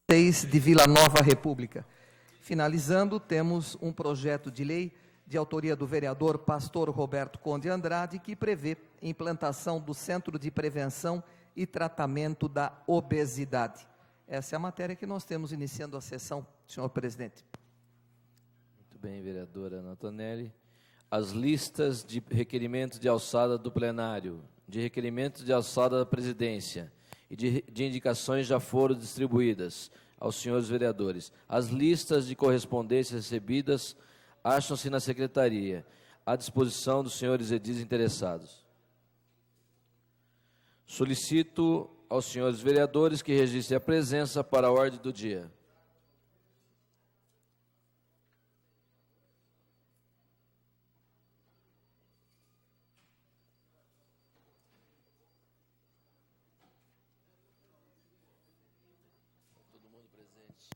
de Vila Nova República. Finalizando, temos um projeto de lei de autoria do vereador Pastor Roberto Conde Andrade, que prevê implantação do Centro de Prevenção e Tratamento da Obesidade. Essa é a matéria que nós temos iniciando a sessão, senhor presidente. Muito bem, vereadora Ana Tonelli. As listas de requerimentos de alçada do plenário, de requerimentos de alçada da presidência e de indicações já foram distribuídas aos senhores vereadores. As listas de correspondências recebidas acham-se na secretaria, à disposição dos senhores edis interessados. Solicito aos senhores vereadores que registrem a presença para a ordem do dia. Todo mundo presente.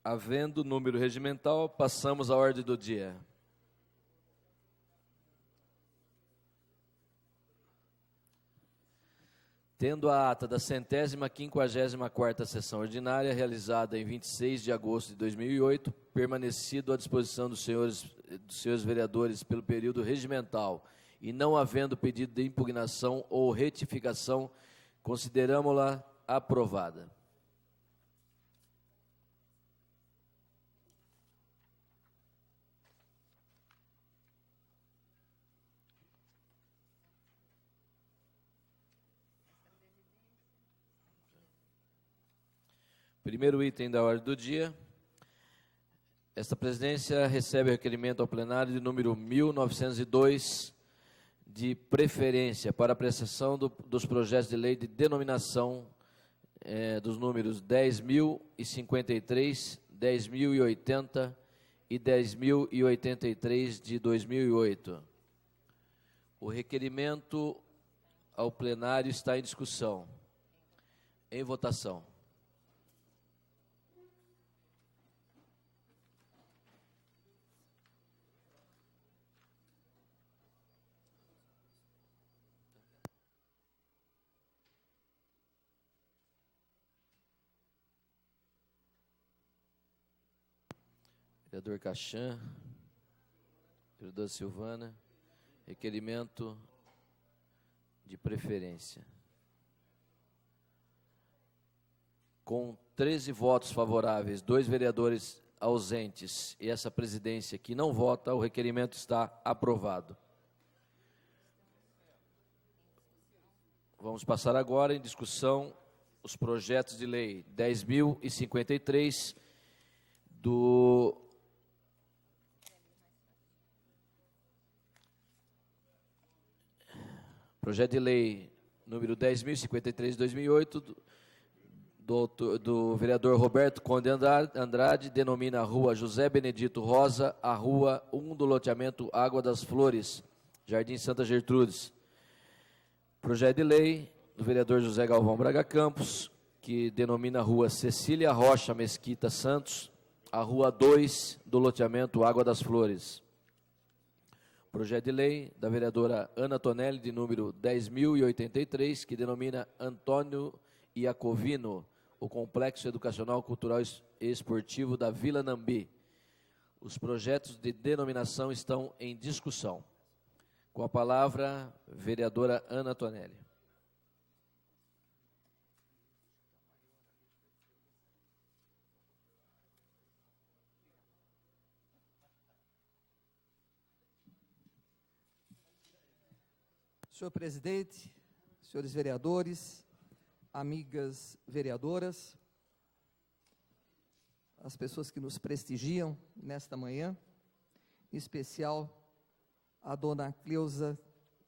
Havendo número regimental, passamos à ordem do dia. Tendo a ata da 154ª sessão ordinária, realizada em 26 de agosto de 2008, permanecido à disposição dos senhores vereadores pelo período regimental e não havendo pedido de impugnação ou retificação, consideramo-la aprovada. Primeiro item da ordem do dia. Esta presidência recebe o requerimento ao plenário de número 1902, de preferência para apreciação dos projetos de lei de denominação dos números 10.053, 10.080 e 10.083 de 2008. O requerimento ao plenário está em discussão. Em votação. Vereador Cachan, vereadora Silvana, requerimento de preferência. Com 13 votos favoráveis, 2 vereadores ausentes e essa presidência que não vota, o requerimento está aprovado. Vamos passar agora em discussão os projetos de lei 10.053 do projeto de lei número 10.053 de 2008, do vereador Roberto Conde Andrade, denomina a rua José Benedito Rosa, a rua 1 do loteamento Água das Flores, Jardim Santa Gertrudes. Projeto de lei do vereador José Galvão Braga Campos, que denomina a rua Cecília Rocha Mesquita Santos, a rua 2 do loteamento Água das Flores. Projeto de lei da vereadora Ana Tonelli, de número 10.083, que denomina Antônio Iacovino, o Complexo Educacional, Cultural e Esportivo da Vila Nambi. Os projetos de denominação estão em discussão. Com a palavra, vereadora Ana Tonelli. Senhor presidente, senhores vereadores, amigas vereadoras, as pessoas que nos prestigiam nesta manhã, em especial a dona Cleusa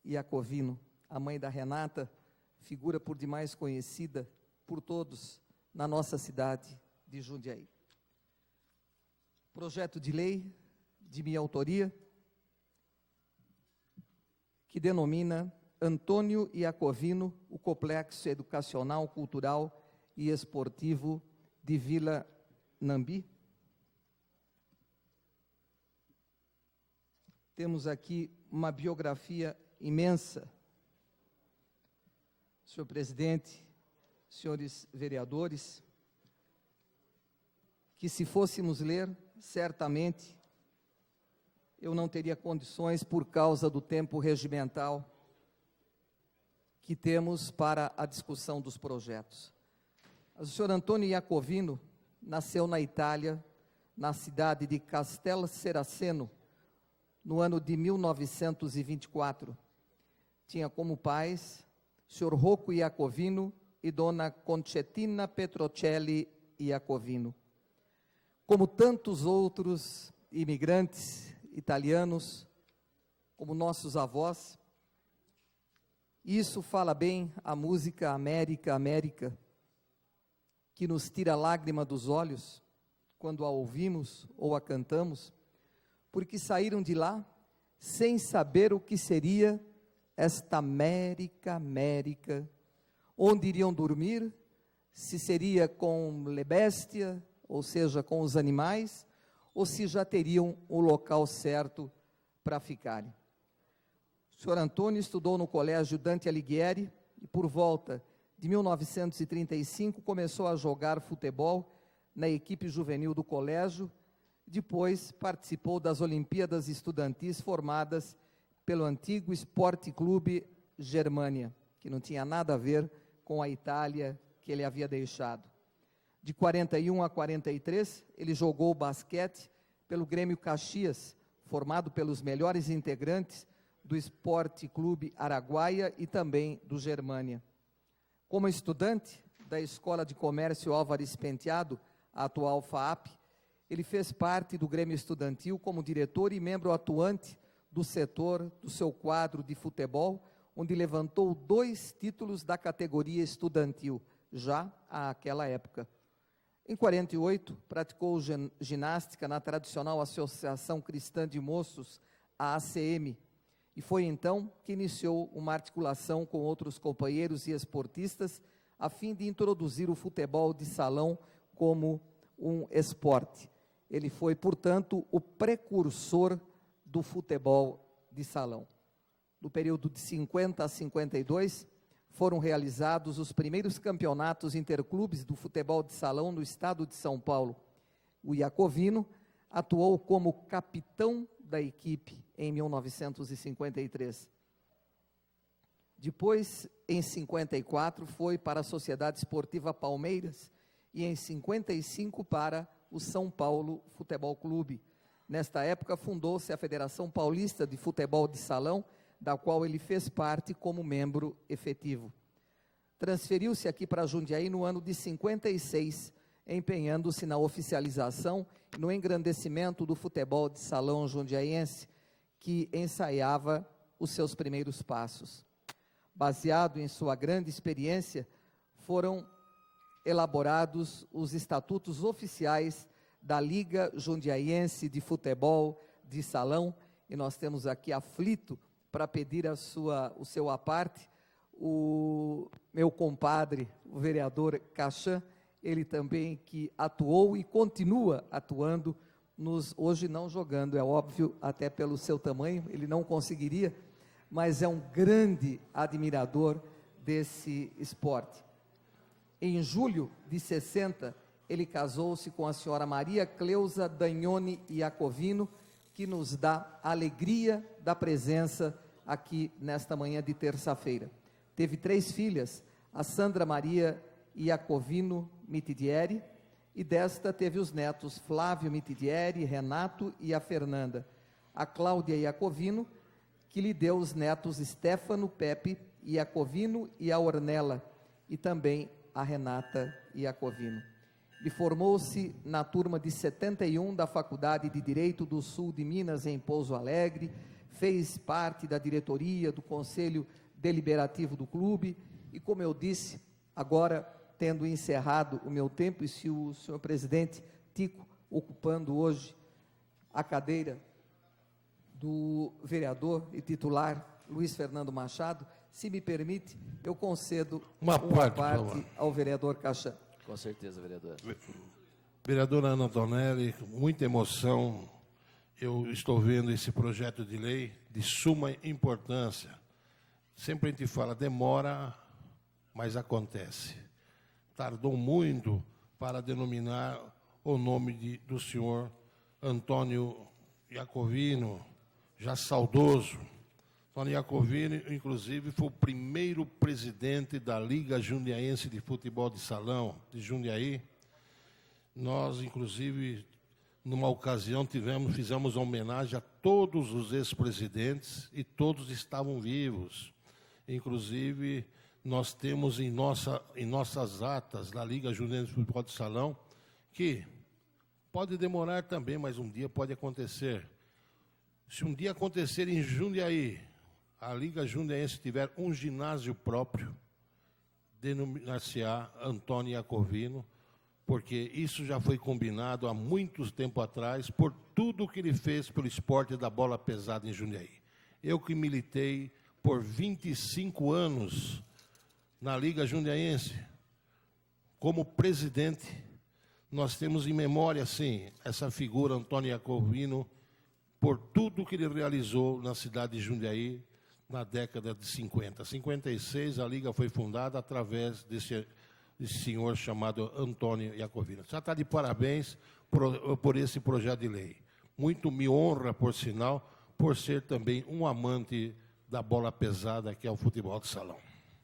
Iacovino, a mãe da Renata, figura por demais conhecida por todos na nossa cidade de Jundiaí. Projeto de lei de minha autoria, que denomina Antônio Iacovino, o Complexo Educacional, Cultural e Esportivo de Vila Nambi. Temos aqui uma biografia imensa. Senhor presidente, senhores vereadores, que se fôssemos ler, certamente, eu não teria condições por causa do tempo regimental que temos para a discussão dos projetos. O senhor Antônio Iacovino nasceu na Itália, na cidade de Castel Seraceno, no ano de 1924. Tinha como pais o senhor Rocco Iacovino e dona Concettina Petrocelli Iacovino. Como tantos outros imigrantes italianos, como nossos avós, isso fala bem a música América, América, que nos tira a lágrima dos olhos quando a ouvimos ou a cantamos, porque saíram de lá sem saber o que seria esta América, América, onde iriam dormir, se seria com lebéstia, ou seja, com os animais, ou se já teriam o local certo para ficarem. O senhor Antônio estudou no Colégio Dante Alighieri e, por volta de 1935, começou a jogar futebol na equipe juvenil do colégio. Depois participou das Olimpíadas Estudantis formadas pelo antigo Esporte Clube Germânia, que não tinha nada a ver com a Itália que ele havia deixado. De 41 a 43, ele jogou basquete pelo Grêmio Caxias, formado pelos melhores integrantes do Esporte Clube Araguaia e também do Germânia. Como estudante da Escola de Comércio Álvares Penteado, a atual FAAP, ele fez parte do Grêmio Estudantil como diretor e membro atuante do setor do seu quadro de futebol, onde levantou 2 títulos da categoria estudantil, já àquela época. Em 48, praticou ginástica na tradicional Associação Cristã de Moços, a ACM, e foi então que iniciou uma articulação com outros companheiros e esportistas, a fim de introduzir o futebol de salão como um esporte. Ele foi, portanto, o precursor do futebol de salão. No período de 50 a 52, foram realizados os primeiros campeonatos interclubes do futebol de salão no estado de São Paulo. O Iacovino atuou como capitão da equipe em 1953. Depois, em 54, foi para a Sociedade Esportiva Palmeiras e em 55 para o São Paulo Futebol Clube. Nesta época, fundou-se a Federação Paulista de Futebol de Salão, da qual ele fez parte como membro efetivo. Transferiu-se aqui para Jundiaí no ano de 56, empenhando-se na oficialização e no engrandecimento do futebol de salão jundiaiense, que ensaiava os seus primeiros passos. Baseado em sua grande experiência, foram elaborados os estatutos oficiais da Liga Jundiaiense de Futebol de Salão, e nós temos aqui aflito para pedir o seu aparte, o meu compadre, o vereador Cachan, ele também que atuou e continua atuando, hoje não jogando, é óbvio, até pelo seu tamanho, ele não conseguiria, mas é um grande admirador desse esporte. Em julho de 60, ele casou-se com a senhora Maria Cleusa Dagnoni Iacovino, que nos dá a alegria da presença aqui nesta manhã de terça-feira. Teve 3 filhas, a Sandra Maria Iacovino Mitidieri, e desta teve os netos Flávio Mitidieri, Renato e a Fernanda. A Cláudia Iacovino, que lhe deu os netos Stefano, Pepe Iacovino e a Ornella, e também a Renata Iacovino. Ele formou-se na turma de 71 da Faculdade de Direito do Sul de Minas, em Pouso Alegre, fez parte da diretoria do Conselho Deliberativo do clube e, como eu disse, agora, tendo encerrado o meu tempo, e se o senhor presidente Tico, ocupando hoje a cadeira do vereador e titular Luiz Fernando Machado, se me permite, eu concedo uma parte ao vereador Cachan. Com certeza, vereador. Vereadora Ana Antonelli, com muita emoção, eu estou vendo esse projeto de lei de suma importância. Sempre a gente fala, demora, mas acontece. Tardou muito para denominar o nome do senhor Antônio Iacovino, já saudoso. Antônio Iacovino, inclusive, foi o primeiro presidente da Liga Jundiaense de Futebol de Salão, de Jundiaí. Nós, inclusive, numa ocasião, fizemos uma homenagem a todos os ex-presidentes e todos estavam vivos. Inclusive, nós temos em nossas atas da Liga Jundiaense de Futebol de Salão que pode demorar também, mas um dia pode acontecer. Se um dia acontecer em Jundiaí, a Liga Jundiaense tiver um ginásio próprio, denominar-se-á Antônio Iacovino, porque isso já foi combinado há muito tempo atrás, por tudo que ele fez pelo esporte da bola pesada em Jundiaí. Eu que militei por 25 anos na Liga Jundiaense, como presidente, nós temos em memória, sim, essa figura, Antônio Iacovino, por tudo que ele realizou na cidade de Jundiaí, na década de 50. Em 56, a Liga foi fundada através desse senhor chamado Antônio Iacovino. Já está de parabéns por esse projeto de lei. Muito me honra, por sinal, por ser também um amante da bola pesada, que é o futebol de salão.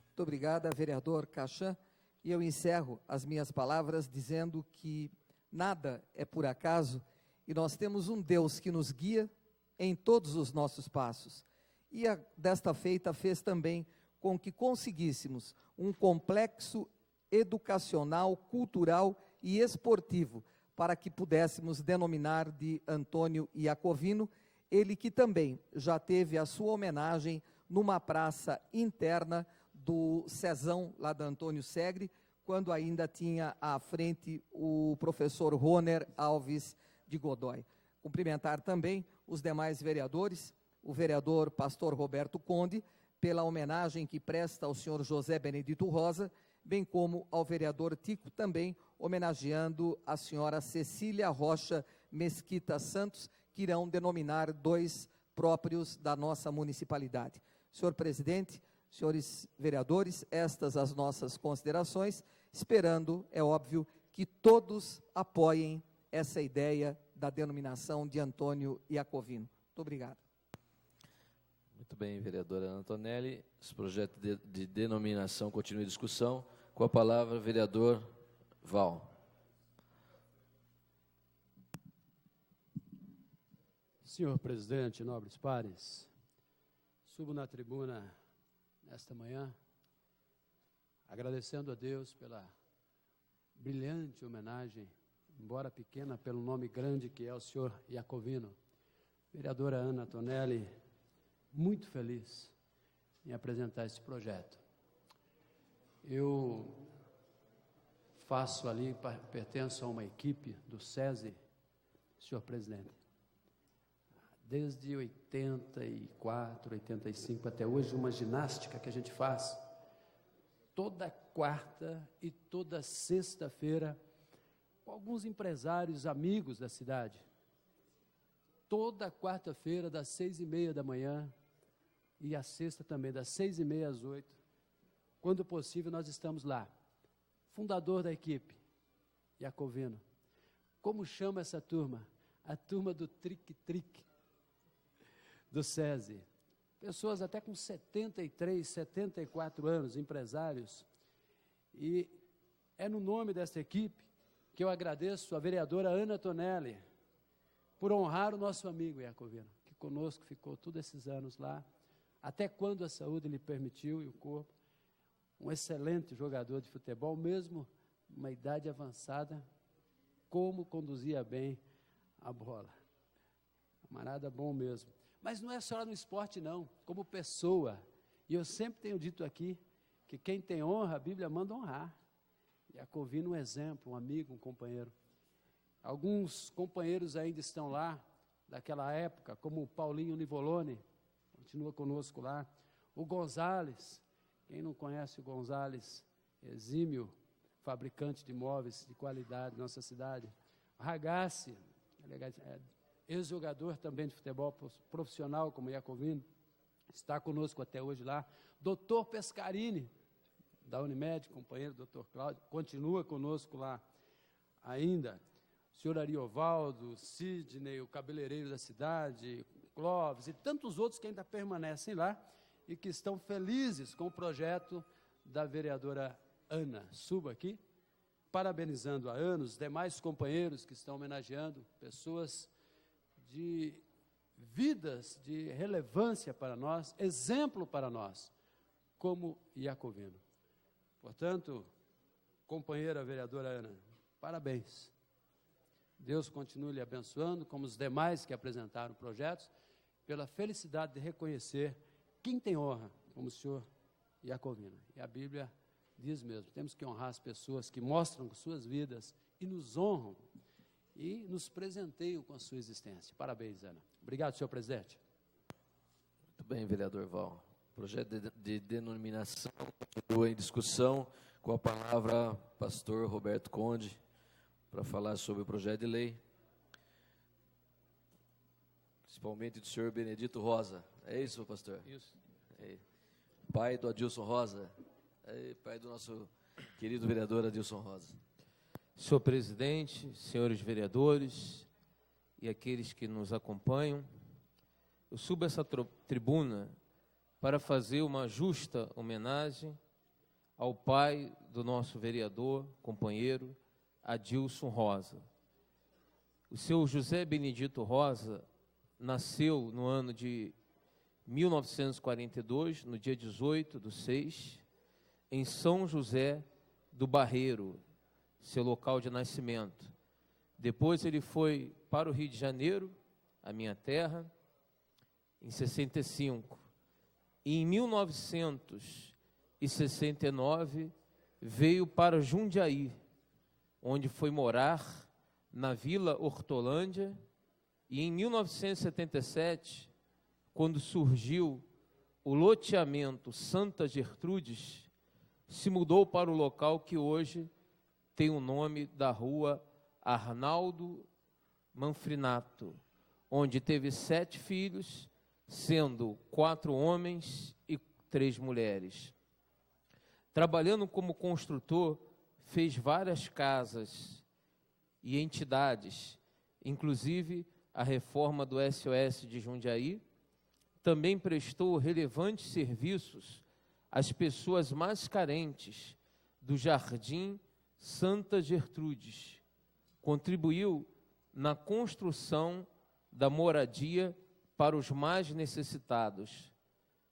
Muito obrigada, vereador Cachan. E eu encerro as minhas palavras dizendo que nada é por acaso e nós temos um Deus que nos guia em todos os nossos passos. E desta feita fez também com que conseguíssemos um complexo educacional, cultural e esportivo para que pudéssemos denominar de Antônio Iacovino, ele que também já teve a sua homenagem numa praça interna do Cezão, lá da Antônio Segre, quando ainda tinha à frente o professor Roner Alves de Godoy. Cumprimentar também os demais vereadores, o vereador pastor Roberto Conde, pela homenagem que presta ao senhor José Benedito Rosa, bem como ao vereador Tico, também homenageando a senhora Cecília Rocha Mesquita Santos, que irão denominar dois próprios da nossa municipalidade. Senhor presidente, senhores vereadores, estas as nossas considerações, esperando, é óbvio, que todos apoiem essa ideia da denominação de Antônio Iacovino. Muito obrigado. Muito bem, vereadora Antonelli. Esse projeto de denominação continua em discussão. Com a palavra, vereador Val. Senhor presidente, nobres pares, subo na tribuna nesta manhã, agradecendo a Deus pela brilhante homenagem, embora pequena, pelo nome grande que é o senhor Iacovino. Vereadora Ana Antonelli, muito feliz em apresentar esse projeto. Eu faço ali, pertenço a uma equipe do SESI, senhor presidente, desde 84, 85 até hoje, uma ginástica que a gente faz toda quarta e toda sexta-feira com alguns empresários amigos da cidade. Toda quarta-feira, das 6h30 da manhã, e a sexta também, das 6h30 às 8h. Quando possível, nós estamos lá. Fundador da equipe, Iacovino. Como chama essa turma? A turma do Tric-Tric, do SESI. Pessoas até com 73, 74 anos, empresários. E é no nome dessa equipe que eu agradeço a vereadora Ana Antonelli por honrar o nosso amigo Iacovino, que conosco ficou todos esses anos lá, até quando a saúde lhe permitiu e o corpo. um excelente jogador de futebol, mesmo uma idade avançada, como conduzia bem a bola. Camarada bom mesmo. Mas não é só no esporte não, como pessoa. E eu sempre tenho dito aqui, que quem tem honra, a Bíblia manda honrar. Iacovino um exemplo, um amigo, um companheiro. Alguns companheiros ainda estão lá, daquela época, como o Paulinho Nivolone, continua conosco lá. O Gonzales, quem não conhece o Gonzales, exímio, fabricante de móveis de qualidade na nossa cidade. O Ragazzi, ex-jogador também de futebol profissional, como Iacovino, está conosco até hoje lá. Doutor Pescarini, da Unimed, companheiro do Dr. Cláudio, continua conosco lá ainda. O senhor Ariovaldo, Sidney, o cabeleireiro da cidade, Clóvis e tantos outros que ainda permanecem lá e que estão felizes com o projeto da vereadora Ana. Suba aqui, parabenizando a Ana, os demais companheiros que estão homenageando, pessoas de vidas de relevância para nós, exemplo para nós, como Iacovino. Portanto, companheira vereadora Ana, parabéns. Deus continue lhe abençoando, como os demais que apresentaram projetos, pela felicidade de reconhecer quem tem honra, como o senhor Iacovino. E a Bíblia diz mesmo, temos que honrar as pessoas que mostram suas vidas e nos honram e nos presenteiam com a sua existência. Parabéns, Ana. Obrigado, senhor presidente. Muito bem, vereador Val. O projeto de denominação continua em discussão, com a palavra pastor Roberto Conde, para falar sobre o projeto de lei, principalmente do senhor Benedito Rosa. É isso, pastor? Isso. É. Pai do Adilson Rosa. É, pai do nosso querido vereador Adilson Rosa. Senhor presidente, senhores vereadores e aqueles que nos acompanham, eu subo essa tribuna para fazer uma justa homenagem ao pai do nosso vereador, companheiro, Adilson Rosa. O seu José Benedito Rosa nasceu no ano de 1942, no dia 18/6, em São José do Barreiro, seu local de nascimento. Depois ele foi para o Rio de Janeiro, a minha terra, em 65. E em 1969 veio para Jundiaí, onde foi morar na Vila Hortolândia, e em 1977, quando surgiu o loteamento Santa Gertrudes, se mudou para o local que hoje tem o nome da rua Arnaldo Manfrinato, onde teve 7 filhos, sendo 4 homens e 3 mulheres. Trabalhando como construtor, fez várias casas e entidades, inclusive a reforma do SOS de Jundiaí. Também prestou relevantes serviços às pessoas mais carentes do Jardim Santa Gertrudes. Contribuiu na construção da moradia para os mais necessitados.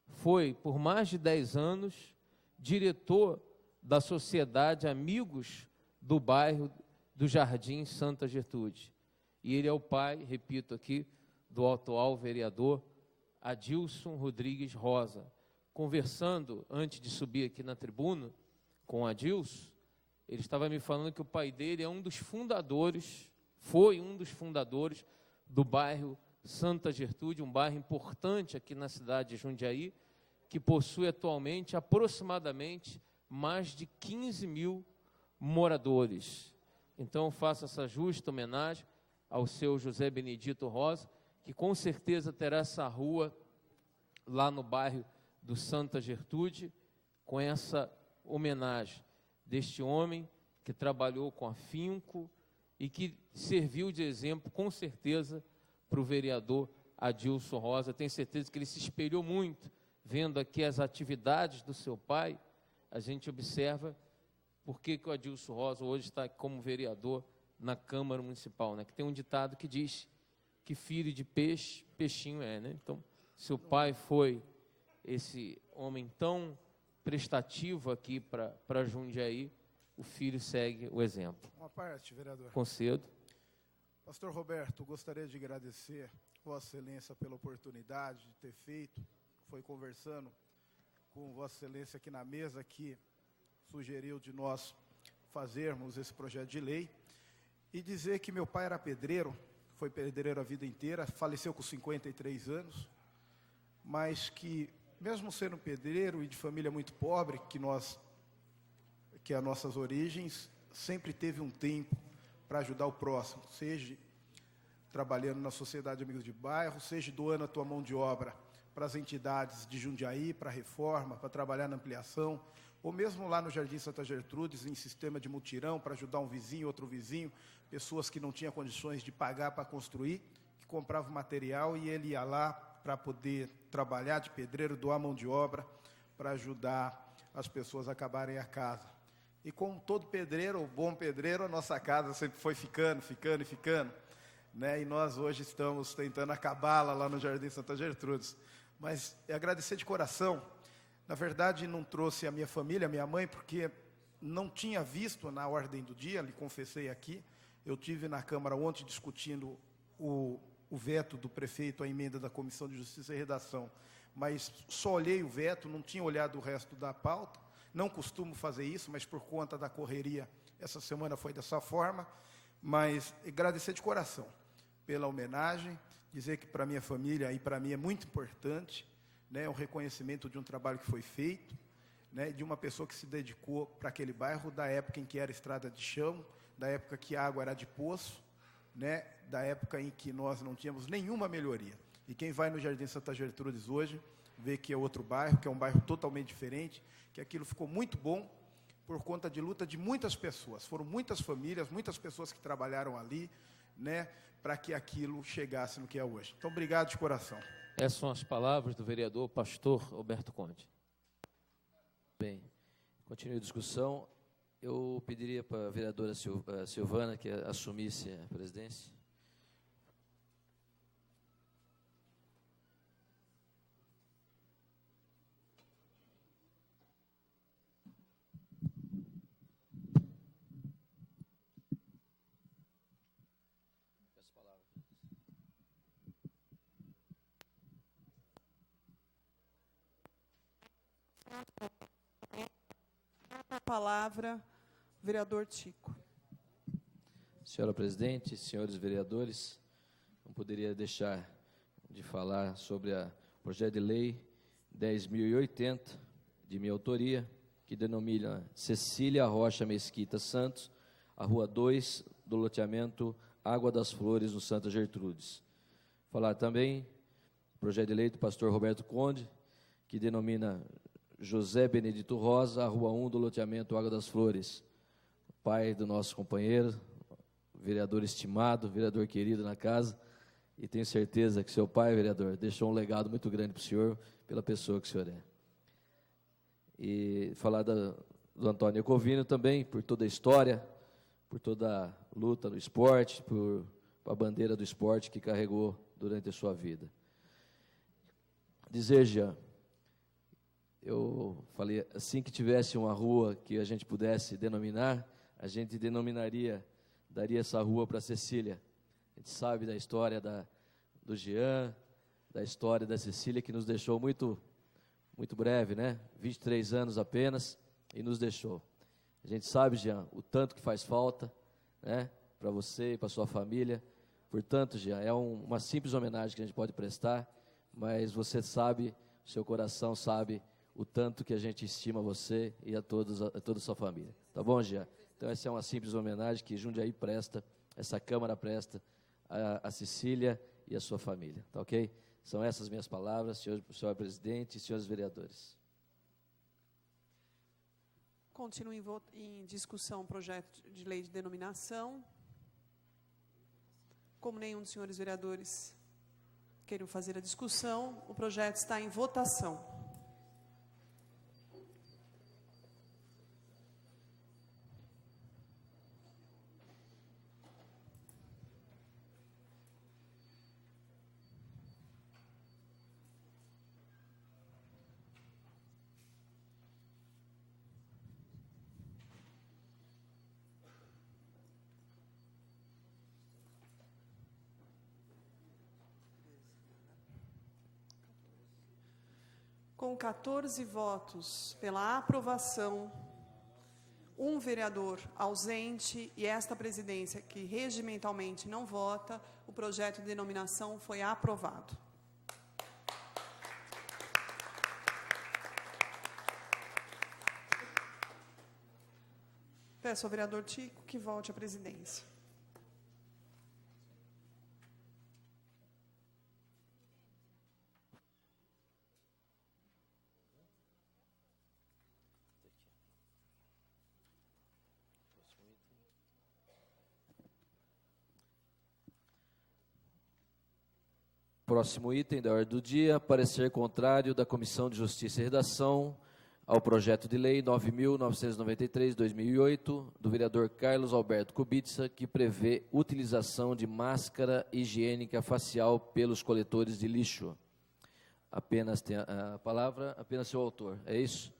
Foi, por mais de 10 anos, diretor da Sociedade Amigos do Bairro do Jardim Santa Gertrude. E ele é o pai, repito aqui, do atual vereador Adilson Rodrigues Rosa. Conversando, antes de subir aqui na tribuna, com Adilson, ele estava me falando que o pai dele é um dos fundadores, foi um dos fundadores do bairro Santa Gertrude, um bairro importante aqui na cidade de Jundiaí, que possui atualmente aproximadamente mais de 15 mil moradores. Então, eu faço essa justa homenagem ao seu José Benedito Rosa, que com certeza terá essa rua lá no bairro do Santa Gertrude, com essa homenagem deste homem que trabalhou com afinco e que serviu de exemplo, com certeza, para o vereador Adilson Rosa. Tenho certeza que ele se espelhou muito, vendo aqui as atividades do seu pai. A gente observa por que o Adilson Rosa hoje está como vereador na Câmara Municipal, né? Que tem um ditado que diz que filho de peixe, peixinho é, né? Então, seu pai foi esse homem tão prestativo aqui para Jundiaí, o filho segue o exemplo. Uma parte, vereador. Concedo. Pastor Roberto, gostaria de agradecer Vossa Excelência pela oportunidade de ter feito. Foi conversando com Vossa Excelência aqui na mesa que sugeriu de nós fazermos esse projeto de lei. E dizer que meu pai era pedreiro, foi pedreiro a vida inteira, faleceu com 53 anos, mas que, mesmo sendo pedreiro e de família muito pobre, que as nossas origens, sempre teve um tempo para ajudar o próximo, seja trabalhando na Sociedade Amigos de Bairro, seja doando a tua mão de obra para as entidades de Jundiaí, para a reforma, para trabalhar na ampliação, ou mesmo lá no Jardim Santa Gertrudes, em sistema de mutirão, para ajudar um vizinho, outro vizinho, pessoas que não tinham condições de pagar para construir, que compravam material e ele ia lá para poder trabalhar de pedreiro, doar mão de obra, para ajudar as pessoas a acabarem a casa. E como todo pedreiro, ou bom pedreiro, a nossa casa sempre foi ficando, né? E nós hoje estamos tentando acabá-la lá no Jardim Santa Gertrudes. Mas é agradecer de coração. Na verdade, não trouxe a minha família, a minha mãe, porque não tinha visto na ordem do dia, lhe confessei aqui. Eu tive na Câmara ontem discutindo o veto do prefeito à emenda da Comissão de Justiça e Redação, mas só olhei o veto, não tinha olhado o resto da pauta. Não costumo fazer isso, mas por conta da correria, essa semana foi dessa forma. Mas agradecer de coração pela homenagem, dizer que para minha família e para mim é muito importante, né, o reconhecimento de um trabalho que foi feito, né, de uma pessoa que se dedicou para aquele bairro da época em que era estrada de chão, da época que a água era de poço, né, da época em que nós não tínhamos nenhuma melhoria. E quem vai no Jardim Santa Gertrudes hoje, vê que é outro bairro, que é um bairro totalmente diferente, que aquilo ficou muito bom por conta de luta de muitas pessoas. Foram muitas famílias, muitas pessoas que trabalharam ali, né, para que aquilo chegasse no que é hoje. Então, obrigado de coração. Essas são as palavras do vereador pastor Roberto Conde. Bem, continue a discussão. Eu pediria para a vereadora Silvana que assumisse a presidência. A palavra, vereador Tico. Senhora presidente, senhores vereadores, não poderia deixar de falar sobre o projeto de lei 10.080, de minha autoria, que denomina Cecília Rocha Mesquita Santos, a Rua 2 do loteamento Água das Flores, no Santa Gertrudes. Falar também projeto de lei do pastor Roberto Conde, que denomina José Benedito Rosa, a Rua 1 do loteamento Água das Flores. Pai do nosso companheiro, vereador estimado, vereador querido na casa, e tenho certeza que seu pai, vereador, deixou um legado muito grande para o senhor, pela pessoa que o senhor é. E falar do Antônio Covino também, por toda a história, por toda a luta no esporte, por a bandeira do esporte que carregou durante a sua vida. Dizer, Jean, eu falei, assim que tivesse uma rua que a gente pudesse denominar, a gente daria essa rua para Cecília. A gente sabe da história do Jean, da história da Cecília, que nos deixou muito breve, né? 23 anos apenas, e nos deixou. A gente sabe, Jean, o tanto que faz falta, né, para você e para sua família. Portanto, Jean, é uma simples homenagem que a gente pode prestar, mas você sabe, o seu coração sabe o tanto que a gente estima você e a toda a sua família. Tá bom, Jean? Então, essa é uma simples homenagem que Jundiaí presta, essa Câmara presta a Cecília e a sua família. Tá ok? São essas minhas palavras, senhor presidente e senhores vereadores. Continua em discussão o projeto de lei de denominação. Como nenhum dos senhores vereadores queiram fazer a discussão, o projeto está em votação. Com 14 votos pela aprovação, um vereador ausente e esta presidência que regimentalmente não vota, o projeto de denominação foi aprovado. Peço ao vereador Tico que volte à presidência. Próximo item da ordem do dia, parecer contrário da Comissão de Justiça e Redação ao projeto de lei 9.993/2008, do vereador Carlos Alberto Kubica, que prevê utilização de máscara higiênica facial pelos coletores de lixo. Apenas tem a palavra, apenas seu autor, é isso?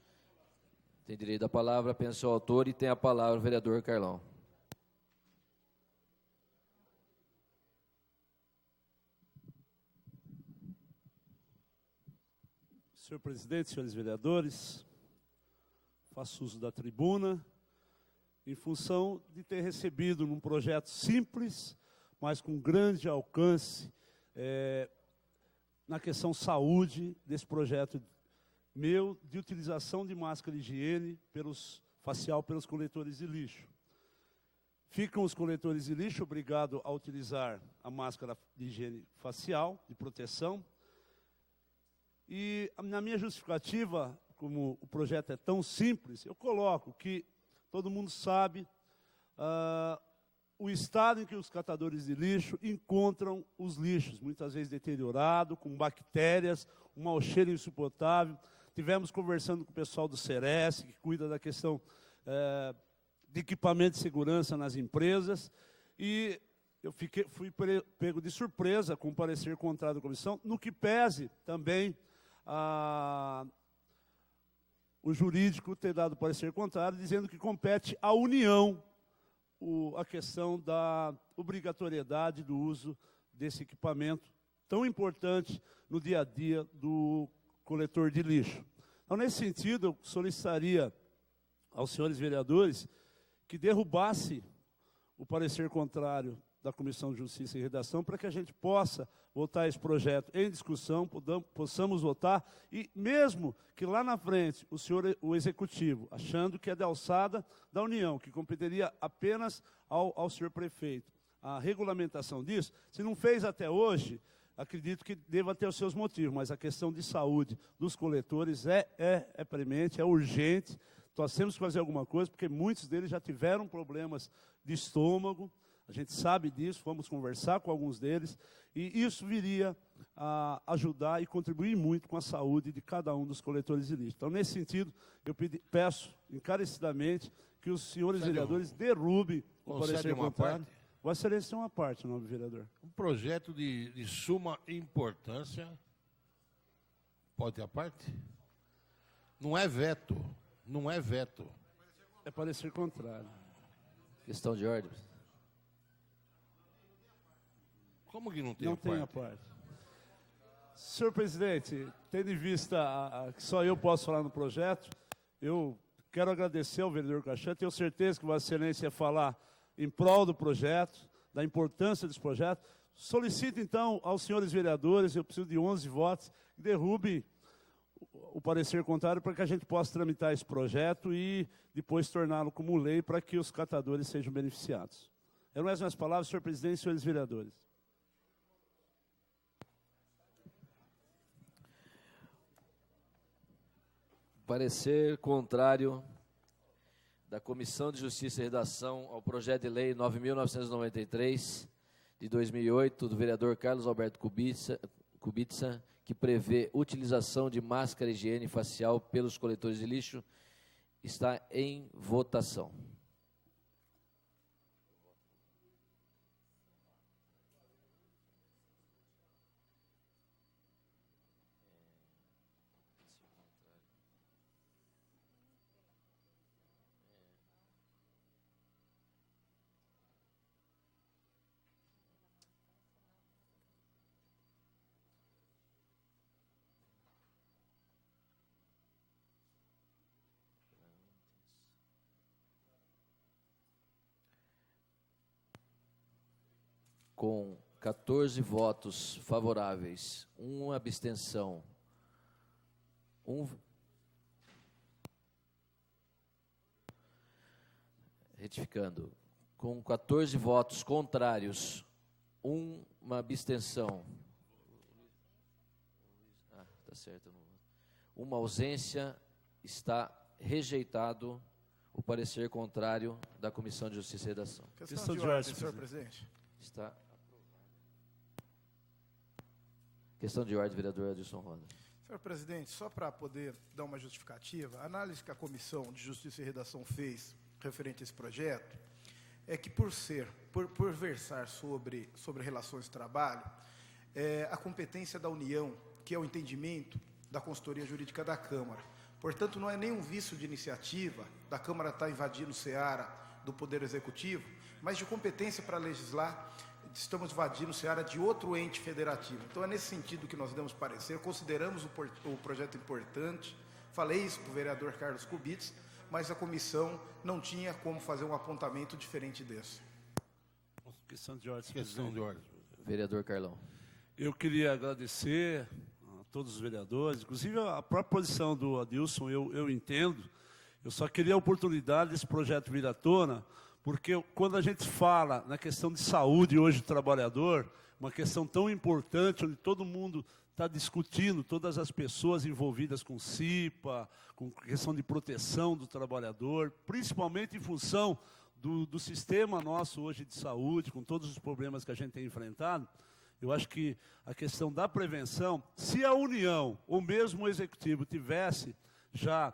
Tem direito à palavra, apenas seu autor, e tem a palavra o vereador Carlão. Senhor presidente, senhores vereadores, faço uso da tribuna em função de ter recebido num projeto simples, mas com grande alcance, na questão saúde, desse projeto meu, de utilização de máscara de higiene facial pelos coletores de lixo. Ficam os coletores de lixo obrigados a utilizar a máscara de higiene facial, de proteção. E na minha justificativa, como o projeto é tão simples, eu coloco que todo mundo sabe o estado em que os catadores de lixo encontram os lixos, muitas vezes deteriorado, com bactérias, um mau cheiro insuportável. Tivemos conversando com o pessoal do Ceres, que cuida da questão de equipamento de segurança nas empresas, e eu fui pego de surpresa com o parecer contrário da comissão, no que pese também o jurídico ter dado parecer contrário, dizendo que compete à União a questão da obrigatoriedade do uso desse equipamento tão importante no dia a dia do coletor de lixo. Então, nesse sentido, eu solicitaria aos senhores vereadores que derrubasse o parecer contrário da Comissão de Justiça e Redação, para que a gente possa votar esse projeto em discussão, possamos votar, e mesmo que lá na frente o Executivo, achando que é da alçada da União, que competeria apenas ao senhor prefeito, a regulamentação disso, se não fez até hoje, acredito que deva ter os seus motivos, mas a questão de saúde dos coletores é premente, é urgente, nós temos que fazer alguma coisa, porque muitos deles já tiveram problemas de estômago, a gente sabe disso, vamos conversar com alguns deles, e isso viria a ajudar e contribuir muito com a saúde de cada um dos coletores de lixo. Então, nesse sentido, eu peço encarecidamente que os senhores vereadores derrubem o parecer contrário. Vossa Excelência tem uma parte, nobre vereador. Um projeto de suma importância, pode ter a parte? Não é veto, não é veto. É parecer contrário. Questão de ordem. Como que não tem não a parte? Não tem a parte. Senhor presidente, tendo em vista que só eu posso falar no projeto, eu quero agradecer ao vereador Caixão, tenho certeza que Vossa Excelência ia falar em prol do projeto, da importância desse projeto. Solicito, então, aos senhores vereadores, eu preciso de 11 votos, que derrubem o parecer contrário para que a gente possa tramitar esse projeto e depois torná-lo como lei para que os catadores sejam beneficiados. Eram essas minhas palavras, senhor presidente e senhores vereadores. Parecer contrário da Comissão de Justiça e Redação ao projeto de lei 9.993, de 2008, do vereador Carlos Alberto Kubica, que prevê utilização de máscara e higiene facial pelos coletores de lixo, está em votação. com 14 votos favoráveis, 1 abstenção, retificando, com 14 votos contrários, 1 abstenção, tá certo, 1 ausência, está rejeitado o parecer contrário da Comissão de Justiça e Redação. Questão de ordem, senhor presidente. Está aprovado. Questão de ordem, vereador Adilson Rosa. Senhor presidente, só para poder dar uma justificativa, a análise que a Comissão de Justiça e Redação fez referente a esse projeto é que por versar sobre relações de trabalho, a competência da União, que é o entendimento da consultoria jurídica da Câmara. Portanto, não é nenhum vício de iniciativa da Câmara estar invadindo o seara do Poder Executivo, mas de competência para legislar, estamos invadindo o seara de outro ente federativo. Então, é nesse sentido que nós demos parecer, consideramos o projeto importante, falei isso para o vereador Carlos Kubitz, mas a comissão não tinha como fazer um apontamento diferente desse. Questão de ordem. Questão de ordem. Vereador Carlão. Eu queria agradecer a todos os vereadores, inclusive a própria posição do Adilson, eu entendo. Eu só queria a oportunidade desse projeto vir à tona, porque quando a gente fala na questão de saúde hoje do trabalhador, uma questão tão importante, onde todo mundo está discutindo, todas as pessoas envolvidas com CIPA, com questão de proteção do trabalhador, principalmente em função do sistema nosso hoje de saúde, com todos os problemas que a gente tem enfrentado, eu acho que a questão da prevenção, se a União, ou mesmo o Executivo, tivesse já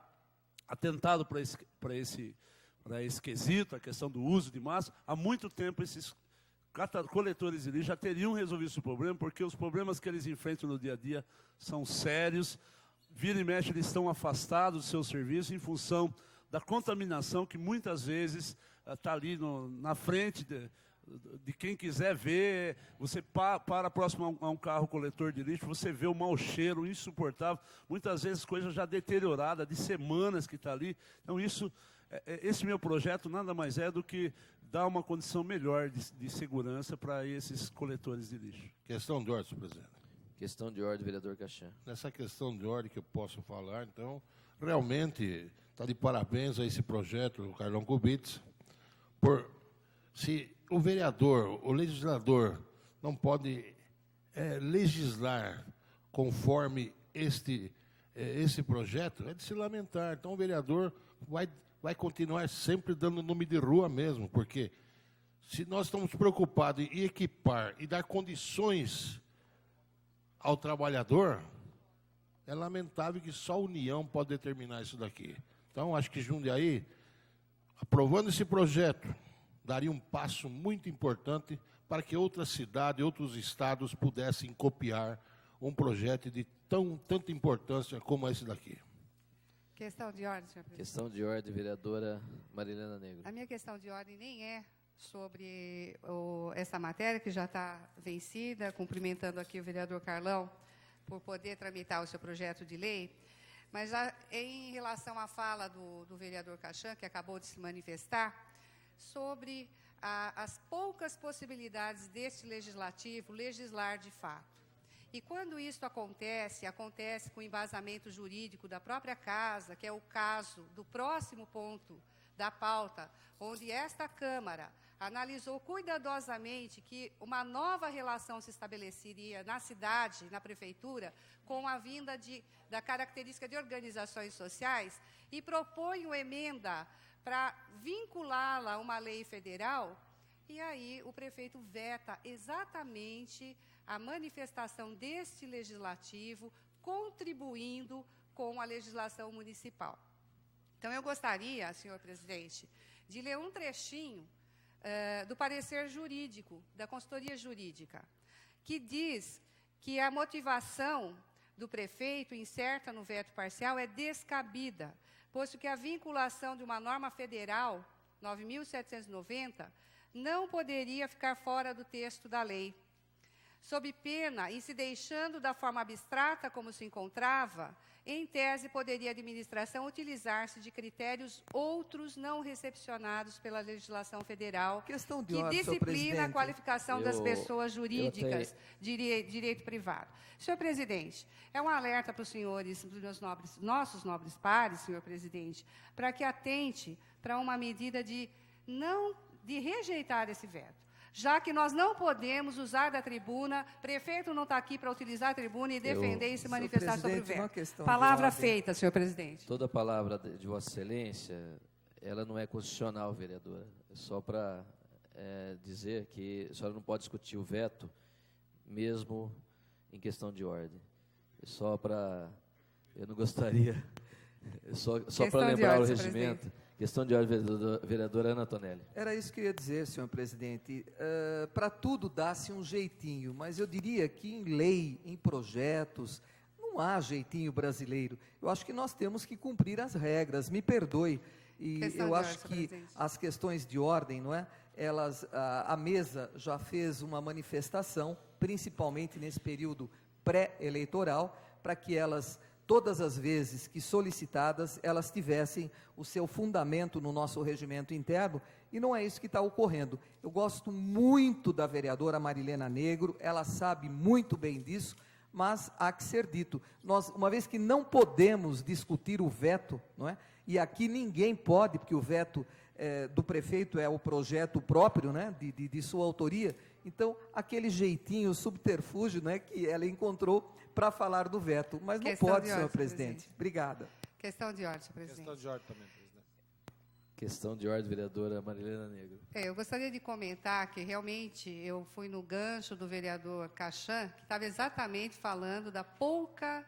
atentado para esse quesito, a questão do uso de máscara, há muito tempo esses coletores de lixo já teriam resolvido esse problema, porque os problemas que eles enfrentam no dia a dia são sérios, vira e mexe eles estão afastados do seu serviço em função da contaminação que muitas vezes está ali na frente de quem quiser ver. Você para próximo a um carro coletor de lixo, você vê o mau cheiro insuportável, muitas vezes coisa já deteriorada, de semanas que está ali. Então esse meu projeto nada mais é do que dar uma condição melhor de segurança para esses coletores de lixo. Questão de ordem, senhor presidente. Questão de ordem, vereador Caixã. Nessa questão de ordem que eu posso falar, então, realmente está de parabéns a esse projeto, o Carlão Kubitz, se o vereador, o legislador, não pode legislar conforme esse projeto, é de se lamentar. Então, o vereador vai continuar sempre dando nome de rua mesmo, porque se nós estamos preocupados em equipar e dar condições ao trabalhador, é lamentável que só a União pode determinar isso daqui. Então, acho que Jundiaí, aprovando esse projeto, daria um passo muito importante para que outras cidades, outros estados pudessem copiar um projeto de tanta importância como esse daqui. Questão de ordem, senhor presidente. Questão de ordem, vereadora Marilena Negro. A minha questão de ordem nem é sobre essa matéria, que já está vencida, cumprimentando aqui o vereador Carlão por poder tramitar o seu projeto de lei, mas já em relação à fala do vereador Caixã, que acabou de se manifestar, sobre as poucas possibilidades deste legislativo legislar de fato. E quando isso acontece com embasamento jurídico da própria Casa, que é o caso do próximo ponto da pauta, onde esta Câmara analisou cuidadosamente que uma nova relação se estabeleceria na cidade, na Prefeitura, com a vinda da característica de organizações sociais, e propõe uma emenda para vinculá-la a uma lei federal, e aí o prefeito veta exatamente a manifestação deste legislativo, contribuindo com a legislação municipal. Então, eu gostaria, senhor presidente, de ler um trechinho do parecer jurídico, da consultoria jurídica, que diz que a motivação do prefeito incerta no veto parcial é descabida, posto que a vinculação de uma norma federal, 9.790, não poderia ficar fora do texto da lei. sob pena, em se deixando da forma abstrata como se encontrava, em tese poderia a administração utilizar-se de critérios outros não recepcionados pela legislação federal, que disciplina a qualificação das pessoas jurídicas de direito privado. Senhor presidente, é um alerta para os senhores, para os nossos nobres pares, senhor presidente, para que atente para uma medida de rejeitar esse veto. Já que nós não podemos usar da tribuna, prefeito não está aqui para utilizar a tribuna e defender e se manifestar sobre o veto. Palavra feita, senhor presidente. Toda palavra de Vossa Excelência, ela não é constitucional, vereadora. É só para dizer que a senhora não pode discutir o veto, mesmo em questão de ordem. É só para... Eu não gostaria... Só para lembrar o regimento. Presidente. Questão de ordem, vereadora Ana Tonelli. Era isso que eu ia dizer, senhor presidente. Para tudo dá-se um jeitinho, mas eu diria que em lei, em projetos, não há jeitinho brasileiro. Eu acho que nós temos que cumprir as regras, me perdoe. E eu acho que as questões de ordem, não é? A mesa já fez uma manifestação, principalmente nesse período pré-eleitoral, para que elas... todas as vezes que solicitadas, elas tivessem o seu fundamento no nosso regimento interno, e não é isso que está ocorrendo. Eu gosto muito da vereadora Marilena Negro, ela sabe muito bem disso, mas há que ser dito, nós, uma vez que não podemos discutir o veto, não é? E aqui ninguém pode, porque o veto do prefeito é o projeto próprio, né, de sua autoria, então aquele jeitinho, subterfúgio, né, que ela encontrou para falar do veto, mas não pode, senhor presidente. Obrigada. Questão de ordem, senhor presidente. Questão de ordem também, presidente. Questão de ordem, vereadora Marilena Negro. Eu gostaria de comentar que realmente eu fui no gancho do vereador Cachan, que estava exatamente falando da pouca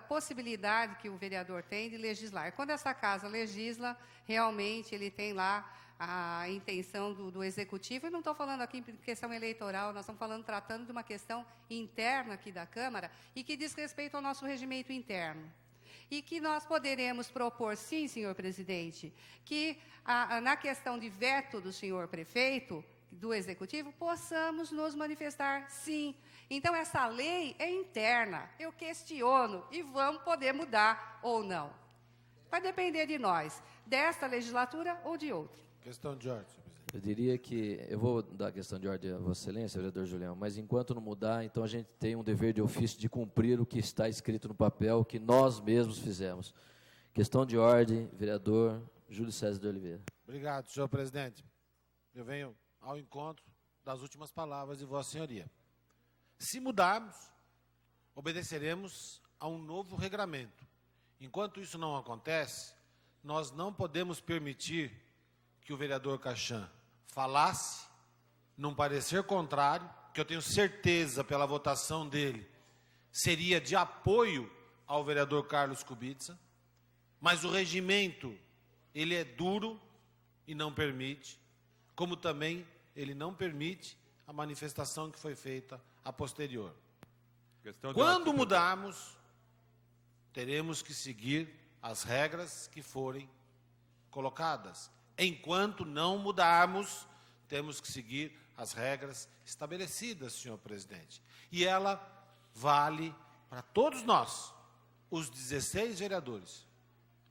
possibilidade que o vereador tem de legislar. Quando essa casa legisla, realmente ele tem lá a intenção do executivo, e não estou falando aqui em questão eleitoral, nós estamos tratando de uma questão interna aqui da Câmara, e que diz respeito ao nosso regimento interno. E que nós poderemos propor, sim, senhor presidente, que na questão de veto do senhor prefeito, do executivo, possamos nos manifestar, sim. Então, essa lei é interna, eu questiono, e vamos poder mudar ou não. Vai depender de nós, desta legislatura ou de outra. Questão de ordem, senhor presidente. Eu diria que, eu vou dar a questão de ordem a Vossa Excelência, vereador Julião, mas enquanto não mudar, então a gente tem um dever de ofício de cumprir o que está escrito no papel, que nós mesmos fizemos. Questão de ordem, vereador Júlio César de Oliveira. Obrigado, senhor presidente. Eu venho ao encontro das últimas palavras de Vossa Senhoria. Se mudarmos, obedeceremos a um novo regramento. Enquanto isso não acontece, nós não podemos permitir que o vereador Cachan falasse num parecer contrário, que eu tenho certeza pela votação dele, seria de apoio ao vereador Carlos Kubica, mas o regimento, ele é duro e não permite, como também ele não permite a manifestação que foi feita a posterior. Quando mudarmos, teremos que seguir as regras que forem colocadas. Enquanto não mudarmos, temos que seguir as regras estabelecidas, senhor presidente. E ela vale para todos nós, os 16 vereadores.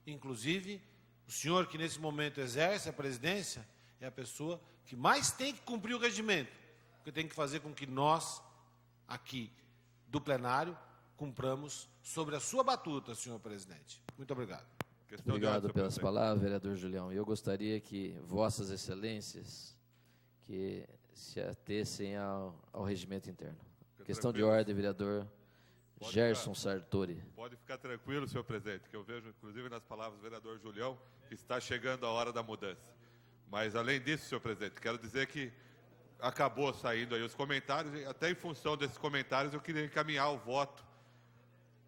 Inclusive, o senhor que nesse momento exerce a presidência é a pessoa que mais tem que cumprir o regimento, porque tem que fazer com que nós, aqui do cumpramos sobre a sua batuta, senhor presidente. Muito obrigado. Obrigado pelas palavras, vereador Julião. Eu gostaria que vossas excelências que se atessem ao regimento interno. Questão de ordem, vereador Gerson Sartori. Pode ficar tranquilo, senhor presidente, que eu vejo, inclusive, nas palavras do vereador Julião, que está chegando a hora da mudança. Mas, além disso, senhor presidente, quero dizer que acabou saindo aí os comentários, e até em função desses comentários eu queria encaminhar o voto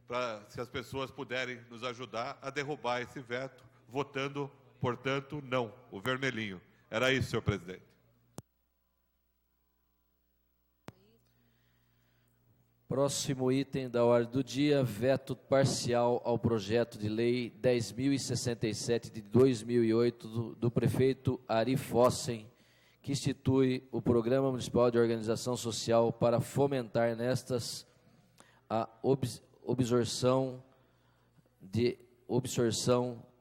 para, se as pessoas puderem nos ajudar a derrubar esse veto, votando, portanto, não, o vermelhinho. Era isso, senhor presidente. Próximo item da ordem do dia, veto parcial ao projeto de lei 10.067 de 2008 do prefeito Ari Fossen, que institui o Programa Municipal de Organização Social para fomentar nestas a absorção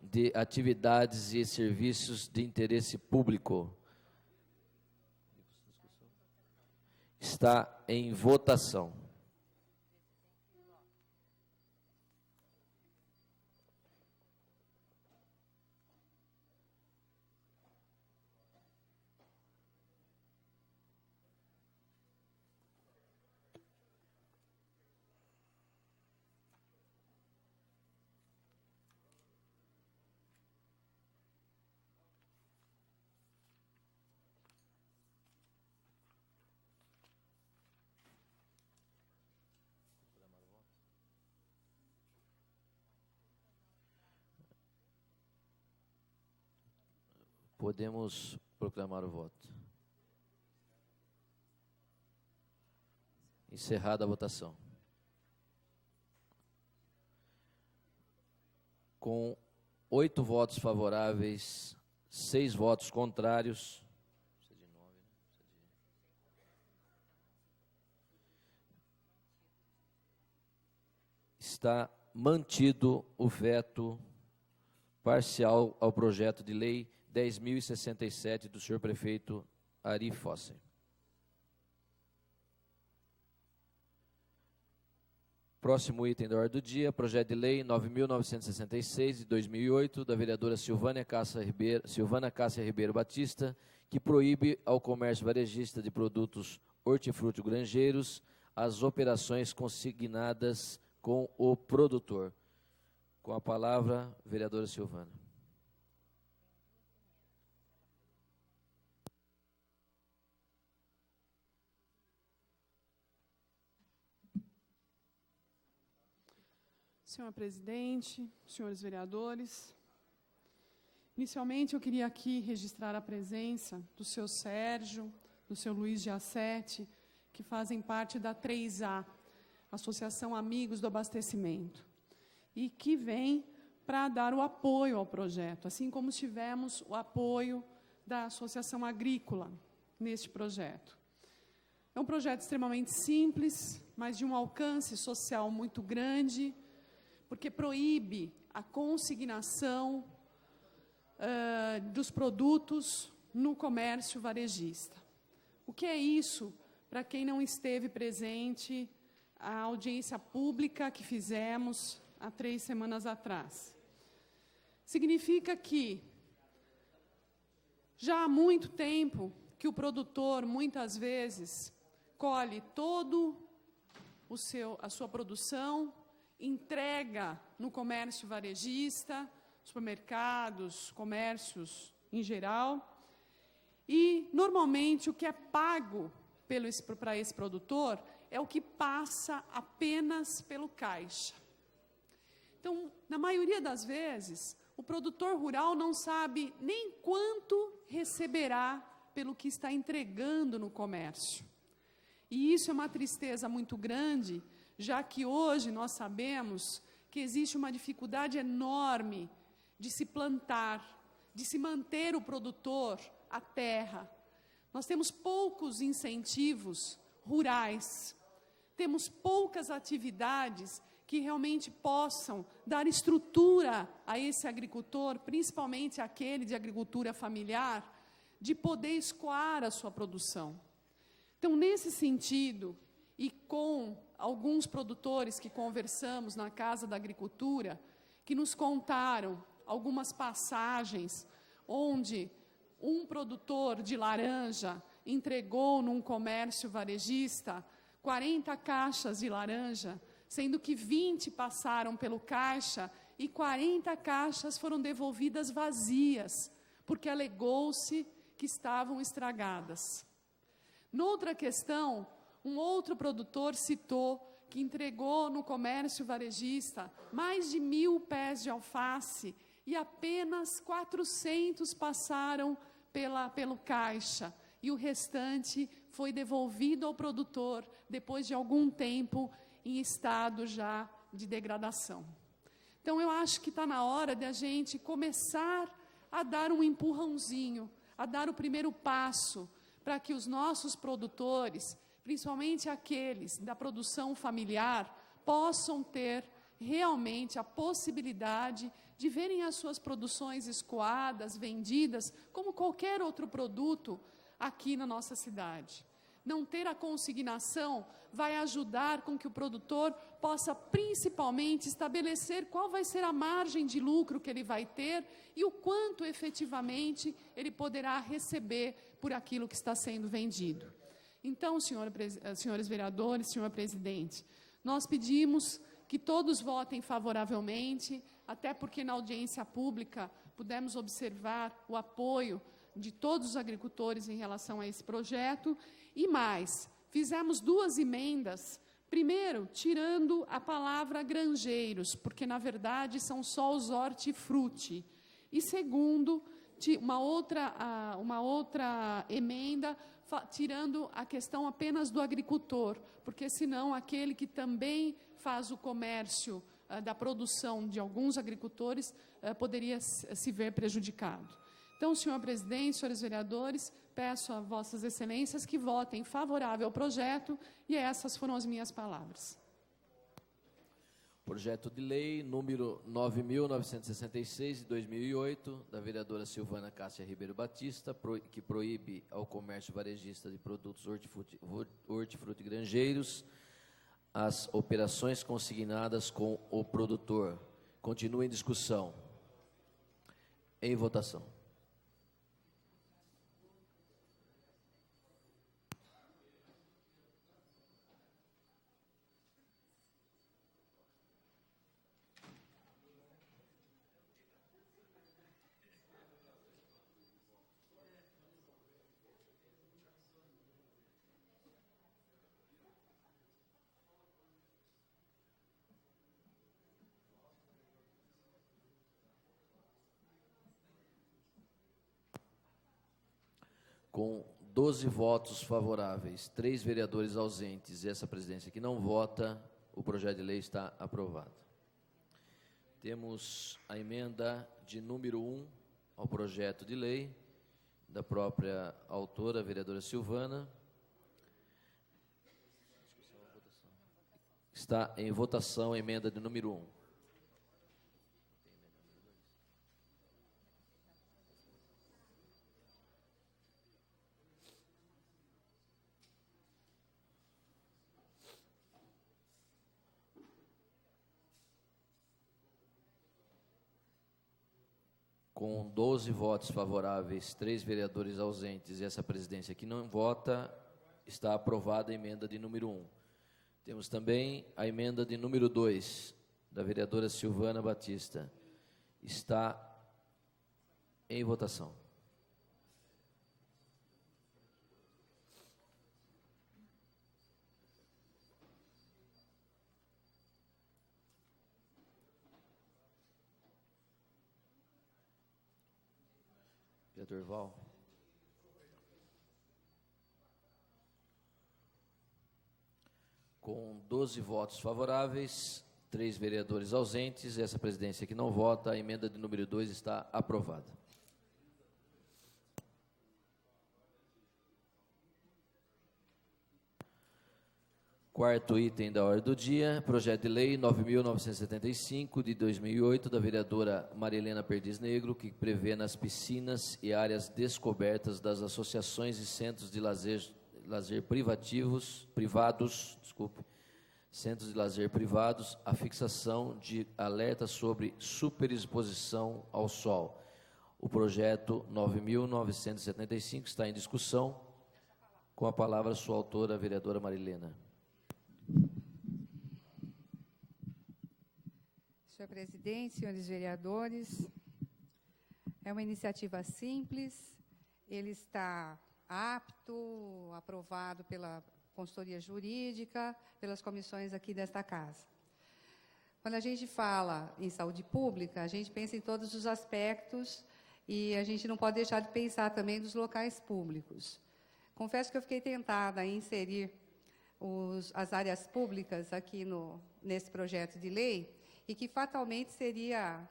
de atividades e serviços de interesse público. Está em votação. Podemos proclamar o voto. Encerrada a votação. Com 8 votos favoráveis, 6 votos contrários. Está mantido o veto parcial ao projeto de lei 10.067 do senhor prefeito Ari Fossen. Próximo item da ordem do dia, projeto de lei 9.966 de 2008, da vereadora Silvana Cássia Ribeiro Batista, que proíbe ao comércio varejista de produtos hortifruti-granjeiros as operações consignadas com o produtor. Com a palavra, vereadora Silvana. Senhor presidente, senhores vereadores, inicialmente eu queria aqui registrar a presença do seu Sérgio, do seu Luiz Giacetti, que fazem parte da 3A, Associação Amigos do Abastecimento, e que vem para dar o apoio ao projeto, assim como tivemos o apoio da Associação Agrícola neste projeto. É um projeto extremamente simples, mas de um alcance social muito grande, porque proíbe a consignação dos produtos no comércio varejista. O que é isso, para quem não esteve presente, a audiência pública que fizemos há 3 semanas atrás? Significa que já há muito tempo que o produtor, muitas vezes, colhe todo a sua produção, entrega no comércio varejista, supermercados, comércios em geral, e normalmente o que é pago para esse produtor é o que passa apenas pelo caixa. Então, na maioria das vezes, o produtor rural não sabe nem quanto receberá pelo que está entregando no comércio. E isso é uma tristeza muito grande, já que hoje nós sabemos que existe uma dificuldade enorme de se plantar, de se manter o produtor à terra. Nós temos poucos incentivos rurais, temos poucas atividades que realmente possam dar estrutura a esse agricultor, principalmente aquele de agricultura familiar, de poder escoar a sua produção. Então, nesse sentido, e com alguns produtores que conversamos na Casa da Agricultura, que nos contaram algumas passagens onde um produtor de laranja entregou num comércio varejista 40 caixas de laranja, sendo que 20 passaram pelo caixa e 40 caixas foram devolvidas vazias, porque alegou-se que estavam estragadas. Noutra questão, um outro produtor citou que entregou no comércio varejista mais de 1.000 pés de alface e apenas 400 passaram pelo caixa e o restante foi devolvido ao produtor depois de algum tempo em estado já de degradação. Então eu acho que está na hora de a gente começar a dar um empurrãozinho, a dar o primeiro passo para que os nossos produtores, principalmente aqueles da produção familiar, possam ter realmente a possibilidade de verem as suas produções escoadas, vendidas, como qualquer outro produto aqui na nossa cidade. Não ter a consignação vai ajudar com que o produtor possa principalmente estabelecer qual vai ser a margem de lucro que ele vai ter e o quanto efetivamente ele poderá receber por aquilo que está sendo vendido. Então, senhores vereadores, senhor presidente, nós pedimos que todos votem favoravelmente, até porque na audiência pública pudemos observar o apoio de todos os agricultores em relação a esse projeto. E mais, fizemos 2 emendas. Primeiro, tirando a palavra granjeiros, porque na verdade são só os hortifruti. E segundo, uma outra emenda tirando a questão apenas do agricultor, porque senão aquele que também faz o comércio da produção de alguns agricultores poderia se ver prejudicado. Então, senhor presidente, senhores vereadores, peço a vossas excelências que votem favorável ao projeto, e essas foram as minhas palavras. Projeto de lei número 9.966, de 2008, da vereadora Silvana Cássia Ribeiro Batista, que proíbe ao comércio varejista de produtos hortifrutigranjeiros as operações consignadas com o produtor. Continua em discussão. Em votação. Com 12 votos favoráveis, 3 vereadores ausentes e essa presidência que não vota, o projeto de lei está aprovado. Temos a emenda de número 1 ao projeto de lei, da própria autora, a vereadora Silvana. Está em votação a emenda de número 1. Com 12 votos favoráveis, 3 vereadores ausentes e essa presidência que não vota, está aprovada a emenda de número 1. Temos também a emenda de número 2, da vereadora Silvana Batista. Está em votação. Vereador Val. Com 12 votos favoráveis, 3 vereadores ausentes, essa presidência que não vota, a emenda de número 2 está aprovada. Quarto item da ordem do dia, projeto de lei 9.975, de 2008, da vereadora Marilena Perdiz Negro, que prevê nas piscinas e áreas descobertas das associações e centros de lazer centros de lazer privados, a fixação de alerta sobre superexposição ao sol. O projeto 9.975 está em discussão. Com a palavra, sua autora, a vereadora Marilena. Senhor presidente, senhores vereadores, é uma iniciativa simples, ele está apto, aprovado pela consultoria jurídica, pelas comissões aqui desta casa. Quando a gente fala em saúde pública, a gente pensa em todos os aspectos e a gente não pode deixar de pensar também dos locais públicos. Confesso que eu fiquei tentada em inserir as áreas públicas aqui nesse projeto de lei, e que fatalmente seria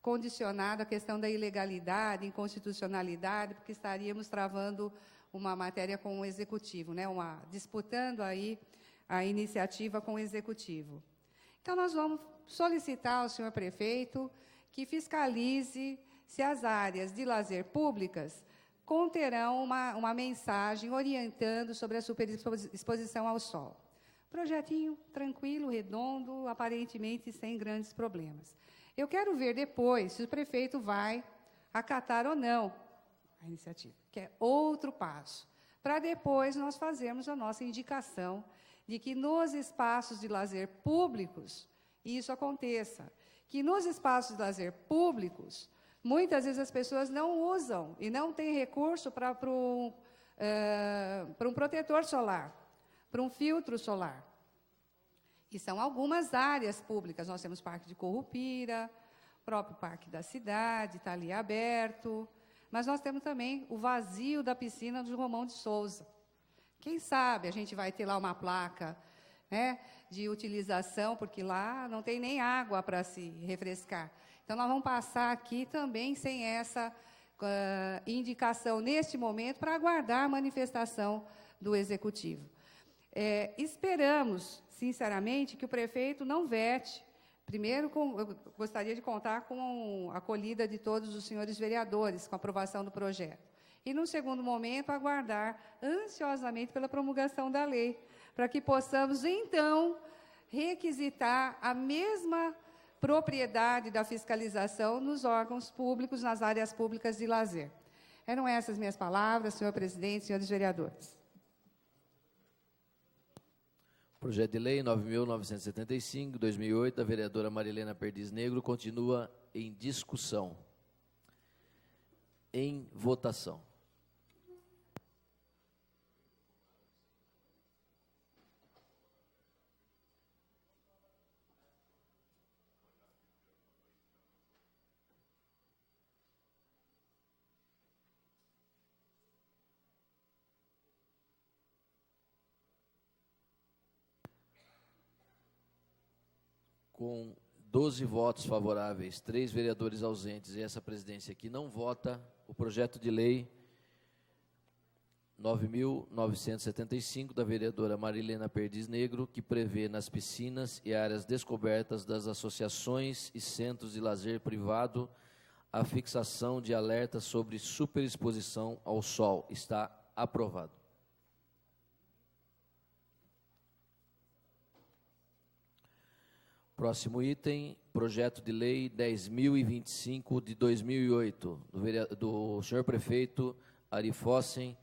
condicionado à questão da ilegalidade, inconstitucionalidade, porque estaríamos travando uma matéria com o Executivo, né? Disputando aí a iniciativa com o Executivo. Então, nós vamos solicitar ao senhor prefeito que fiscalize se as áreas de lazer públicas conterão uma mensagem orientando sobre a superexposição ao sol. Projetinho tranquilo, redondo, aparentemente sem grandes problemas. Eu quero ver depois se o prefeito vai acatar ou não a iniciativa, que é outro passo, para depois nós fazermos a nossa indicação de que nos espaços de lazer públicos isso aconteça, que nos espaços de lazer públicos, muitas vezes as pessoas não usam e não têm recurso para um protetor solar, para um filtro solar. E são algumas áreas públicas. Nós temos o Parque de Currupira, o próprio Parque da Cidade, está ali aberto, mas nós temos também o vazio da piscina do Romão de Souza. Quem sabe a gente vai ter lá uma placa, né, de utilização, porque lá não tem nem água para se refrescar. Então, nós vamos passar aqui também sem essa indicação neste momento para aguardar a manifestação do Executivo. Esperamos, sinceramente, que o prefeito não vete. Primeiro, eu gostaria de contar com a acolhida de todos os senhores vereadores, com a aprovação do projeto. E, no segundo momento, aguardar ansiosamente pela promulgação da lei, para que possamos, então, requisitar a mesma propriedade da fiscalização nos órgãos públicos, nas áreas públicas de lazer. Eram essas minhas palavras, senhor presidente, senhores vereadores. Projeto de Lei 9.975, 2008, da vereadora Marilena Perdiz Negro, continua em discussão. Em votação. Com 12 votos favoráveis, 3 vereadores ausentes e essa presidência aqui não vota, o projeto de lei 9.975, da vereadora Marilena Perdiz Negro, que prevê nas piscinas e áreas descobertas das associações e centros de lazer privado a fixação de alertas sobre superexposição ao sol, está aprovado. Próximo item, projeto de lei 10.025 de 2008, do senhor prefeito Ari Fossen,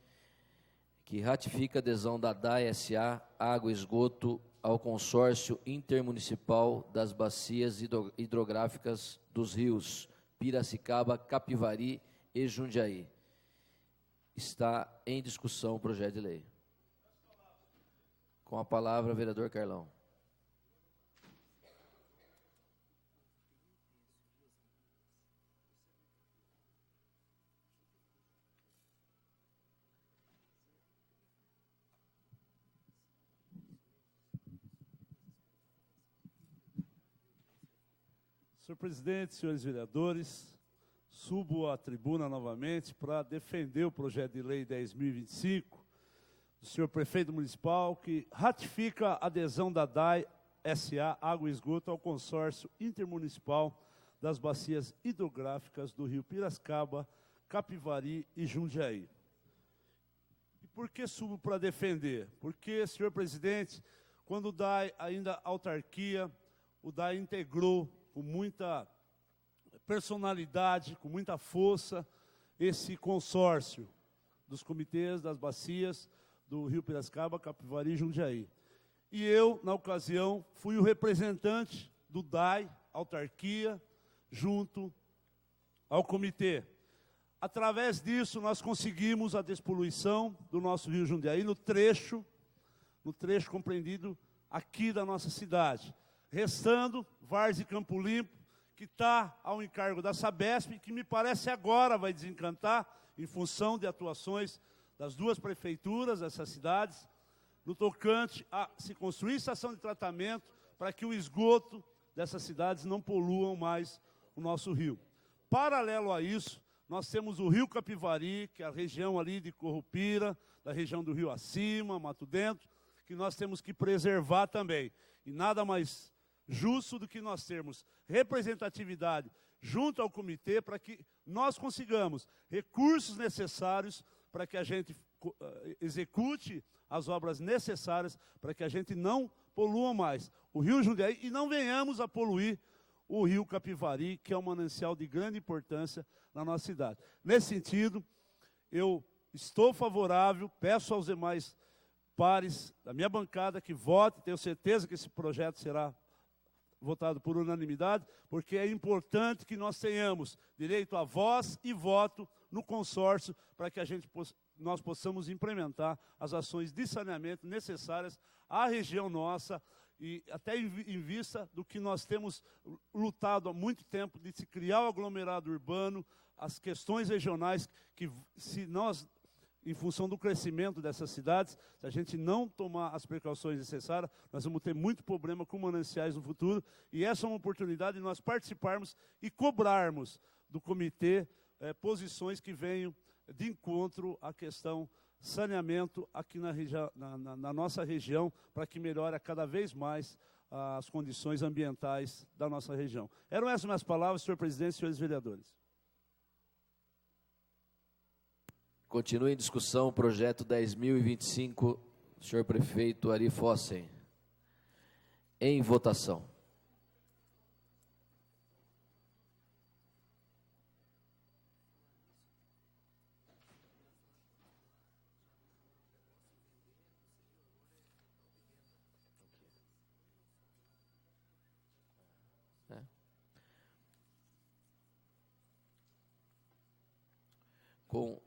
que ratifica a adesão da DAI S.A. Água e Esgoto ao consórcio intermunicipal das bacias hidrográficas dos rios Piracicaba, Capivari e Jundiaí. Está em discussão o projeto de lei. Com a palavra, vereador Carlão. Senhor presidente, senhores vereadores, subo à tribuna novamente para defender o projeto de lei 10.025 do senhor prefeito municipal, que ratifica a adesão da DAI S.A. Água e Esgoto ao consórcio intermunicipal das bacias hidrográficas do rio Piracicaba, Capivari e Jundiaí. E por que subo para defender? Porque, senhor presidente, quando o DAI ainda autarquia, o DAI integrou com muita personalidade, com muita força, esse consórcio dos comitês das bacias do rio Piracicaba, Capivari e Jundiaí. E eu, na ocasião, fui o representante do DAI, autarquia, junto ao comitê. Através disso, nós conseguimos a despoluição do nosso rio Jundiaí no trecho compreendido aqui da nossa cidade. Restando Várzea e Campo Limpo, que está ao encargo da Sabesp, que me parece agora vai desencantar, em função de atuações das duas prefeituras dessas cidades, no tocante a se construir estação de tratamento para que o esgoto dessas cidades não poluam mais o nosso rio. Paralelo a isso, nós temos o Rio Capivari, que é a região ali de Corrupira, da região do Rio Acima, Mato Dentro, que nós temos que preservar também. E nada mais justo do que nós termos representatividade junto ao comitê para que nós consigamos recursos necessários para que a gente execute as obras necessárias para que a gente não polua mais o Rio Jundiaí e não venhamos a poluir o Rio Capivari, que é um manancial de grande importância na nossa cidade. Nesse sentido, eu estou favorável, peço aos demais pares da minha bancada que votem, tenho certeza que esse projeto será votado por unanimidade, porque é importante que nós tenhamos direito a voz e voto no consórcio para que nós possamos implementar as ações de saneamento necessárias à região nossa e até em vista do que nós temos lutado há muito tempo de se criar o aglomerado urbano, as questões regionais que se nós, em função do crescimento dessas cidades, se a gente não tomar as precauções necessárias, nós vamos ter muito problema com mananciais no futuro, e essa é uma oportunidade de nós participarmos e cobrarmos do comitê posições que venham de encontro à questão saneamento aqui na nossa região, para que melhore cada vez mais as condições ambientais da nossa região. Eram essas minhas palavras, senhor presidente e senhores vereadores. Continua em discussão o projeto 10.025, senhor prefeito Ari Fossen. Em votação. Com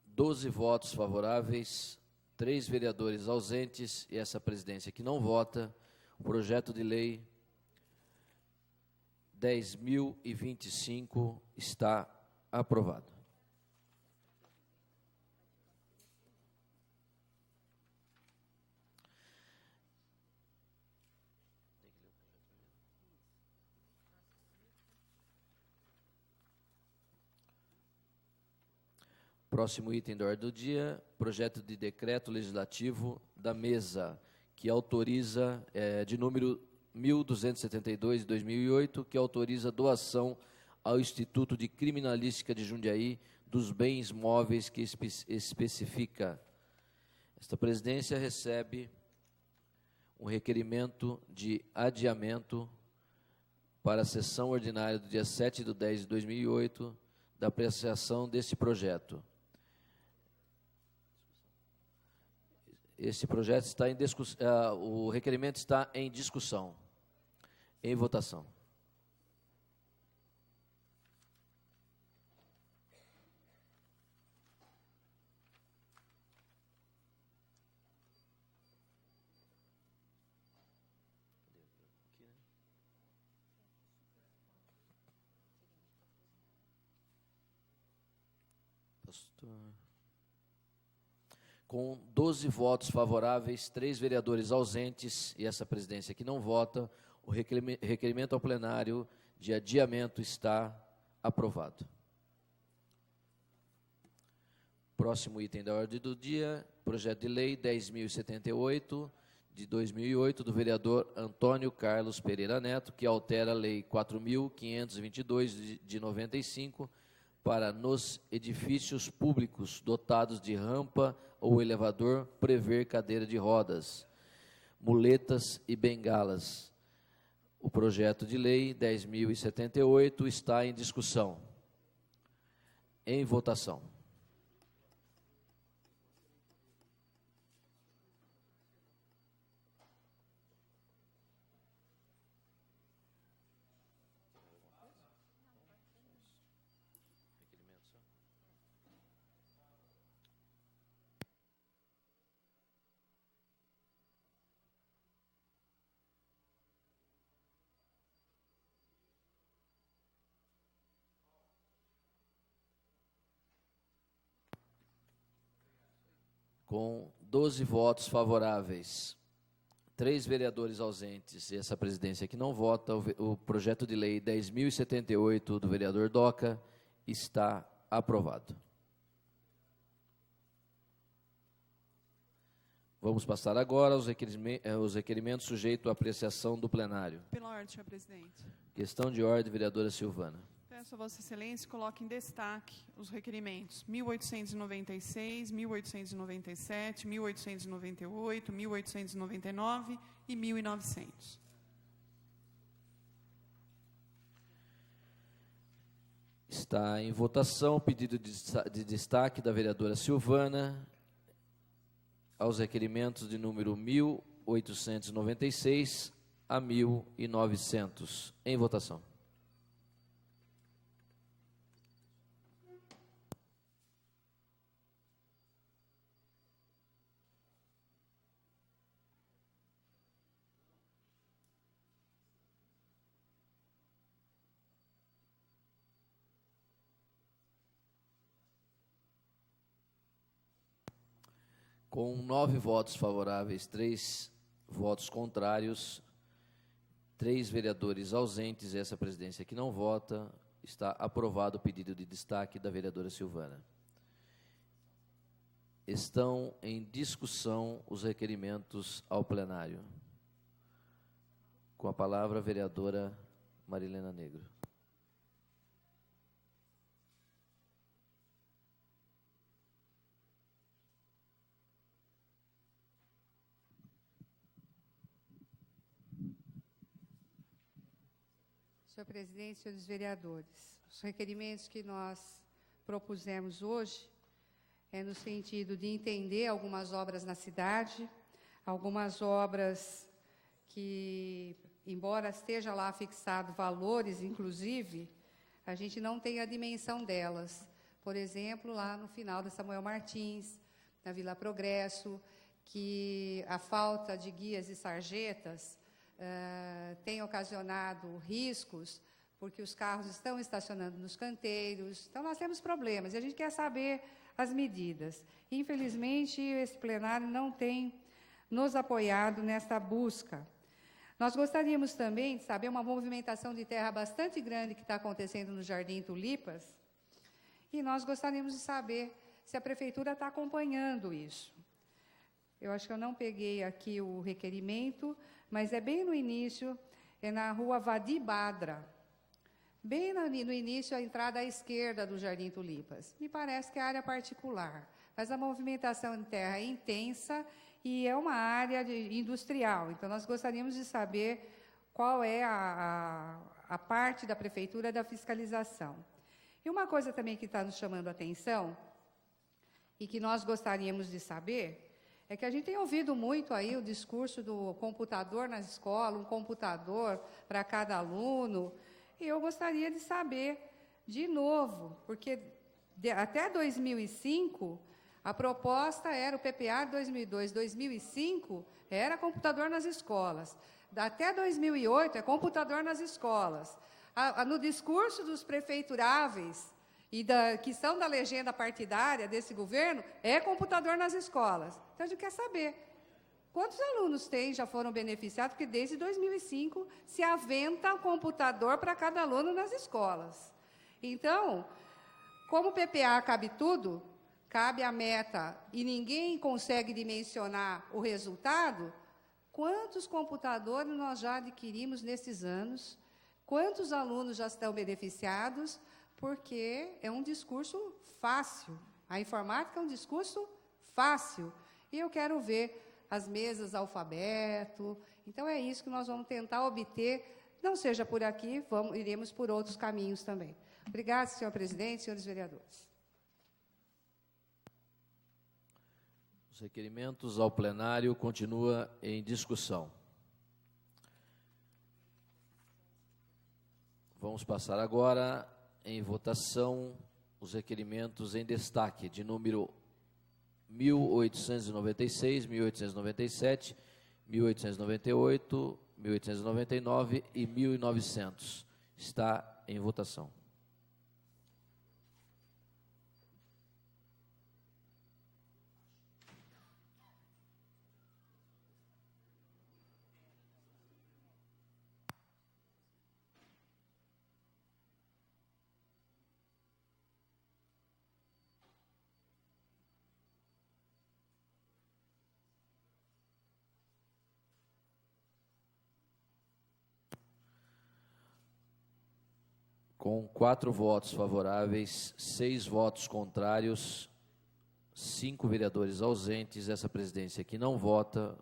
12 votos favoráveis, 3 vereadores ausentes e essa presidência que não vota, o projeto de lei 10.025 está aprovado. Próximo item da ordem do dia, projeto de decreto legislativo da mesa, que autoriza, de número 1272 de 2008, que autoriza doação ao Instituto de Criminalística de Jundiaí dos bens móveis que especifica. Esta presidência recebe um requerimento de adiamento para a sessão ordinária do dia 7/10/2008 da apreciação desse projeto. Esse projeto está em discussão, o requerimento está em discussão, em votação. Com 12 votos favoráveis, 3 vereadores ausentes e essa presidência que não vota, o requerimento ao plenário de adiamento está aprovado. Próximo item da ordem do dia, projeto de lei 10.078, de 2008, do vereador Antônio Carlos Pereira Neto, que altera a lei 4.522, de 95, para nos edifícios públicos dotados de rampa ou elevador prever cadeira de rodas, muletas e bengalas. O projeto de lei 10.078 está em discussão. Em votação. Com 12 votos favoráveis, 3 vereadores ausentes e essa presidência que não vota, o projeto de lei 10.078 do vereador Doca está aprovado. Vamos passar agora aos requerimentos sujeitos à apreciação do plenário. Pela ordem, senhor presidente. Questão de ordem, vereadora Silvana. Peço a Vossa Excelência coloque em destaque os requerimentos 1896, 1897, 1898, 1899 e 1900. Está em votação o pedido de destaque da vereadora Silvana aos requerimentos de número 1896 a 1900. Em votação. Com 9 votos favoráveis, 3 votos contrários, 3 vereadores ausentes e essa presidência que não vota, está aprovado o pedido de destaque da vereadora Silvana. Estão em discussão os requerimentos ao plenário. Com a palavra, a vereadora Marilena Negro. Senhor presidente, senhores vereadores, os requerimentos que nós propusemos hoje é no sentido de entender algumas obras na cidade, algumas obras que, embora esteja lá fixado valores, inclusive, a gente não tem a dimensão delas. Por exemplo, lá no final da Samuel Martins, na Vila Progresso, que a falta de guias e sarjetas tem ocasionado riscos, porque os carros estão estacionando nos canteiros. Então, nós temos problemas e a gente quer saber as medidas. Infelizmente, esse plenário não tem nos apoiado nesta busca. Nós gostaríamos também de saber uma movimentação de terra bastante grande que está acontecendo no Jardim Tulipas, e nós gostaríamos de saber se a Prefeitura está acompanhando isso. Eu acho que eu não peguei aqui o requerimento, mas é bem no início, é na rua Vadi Badra, bem no início, a entrada à esquerda do Jardim Tulipas. Me parece que é área particular, mas a movimentação de terra é intensa e é uma área industrial. Então, nós gostaríamos de saber qual é a parte da Prefeitura da fiscalização. E uma coisa também que está nos chamando a atenção, e que nós gostaríamos de saber, é que a gente tem ouvido muito aí o discurso do computador nas escolas, um computador para cada aluno, e eu gostaria de saber, de novo, porque até 2005, a proposta era o PPA de 2002, 2005, era computador nas escolas. Até 2008, é computador nas escolas. No discurso dos prefeituráveis, que são da legenda partidária desse governo, é computador nas escolas. Então, a gente quer saber quantos alunos já foram beneficiados, porque desde 2005 se aventa o computador para cada aluno nas escolas. Então, como o PPA cabe tudo, cabe a meta e ninguém consegue dimensionar o resultado, quantos computadores nós já adquirimos nesses anos, quantos alunos já estão beneficiados, porque é um discurso fácil. A informática é um discurso fácil. E eu quero ver as mesas alfabeto. Então, é isso que nós vamos tentar obter. Não seja por aqui, iremos por outros caminhos também. Obrigada, senhor presidente, senhores vereadores. Os requerimentos ao plenário continuam em discussão. Vamos passar agora em votação os requerimentos em destaque de número 1896, 1897, 1898, 1899 e 1900. Está em votação. Com 4 votos favoráveis, 6 votos contrários, 5 vereadores ausentes, essa presidência aqui não vota.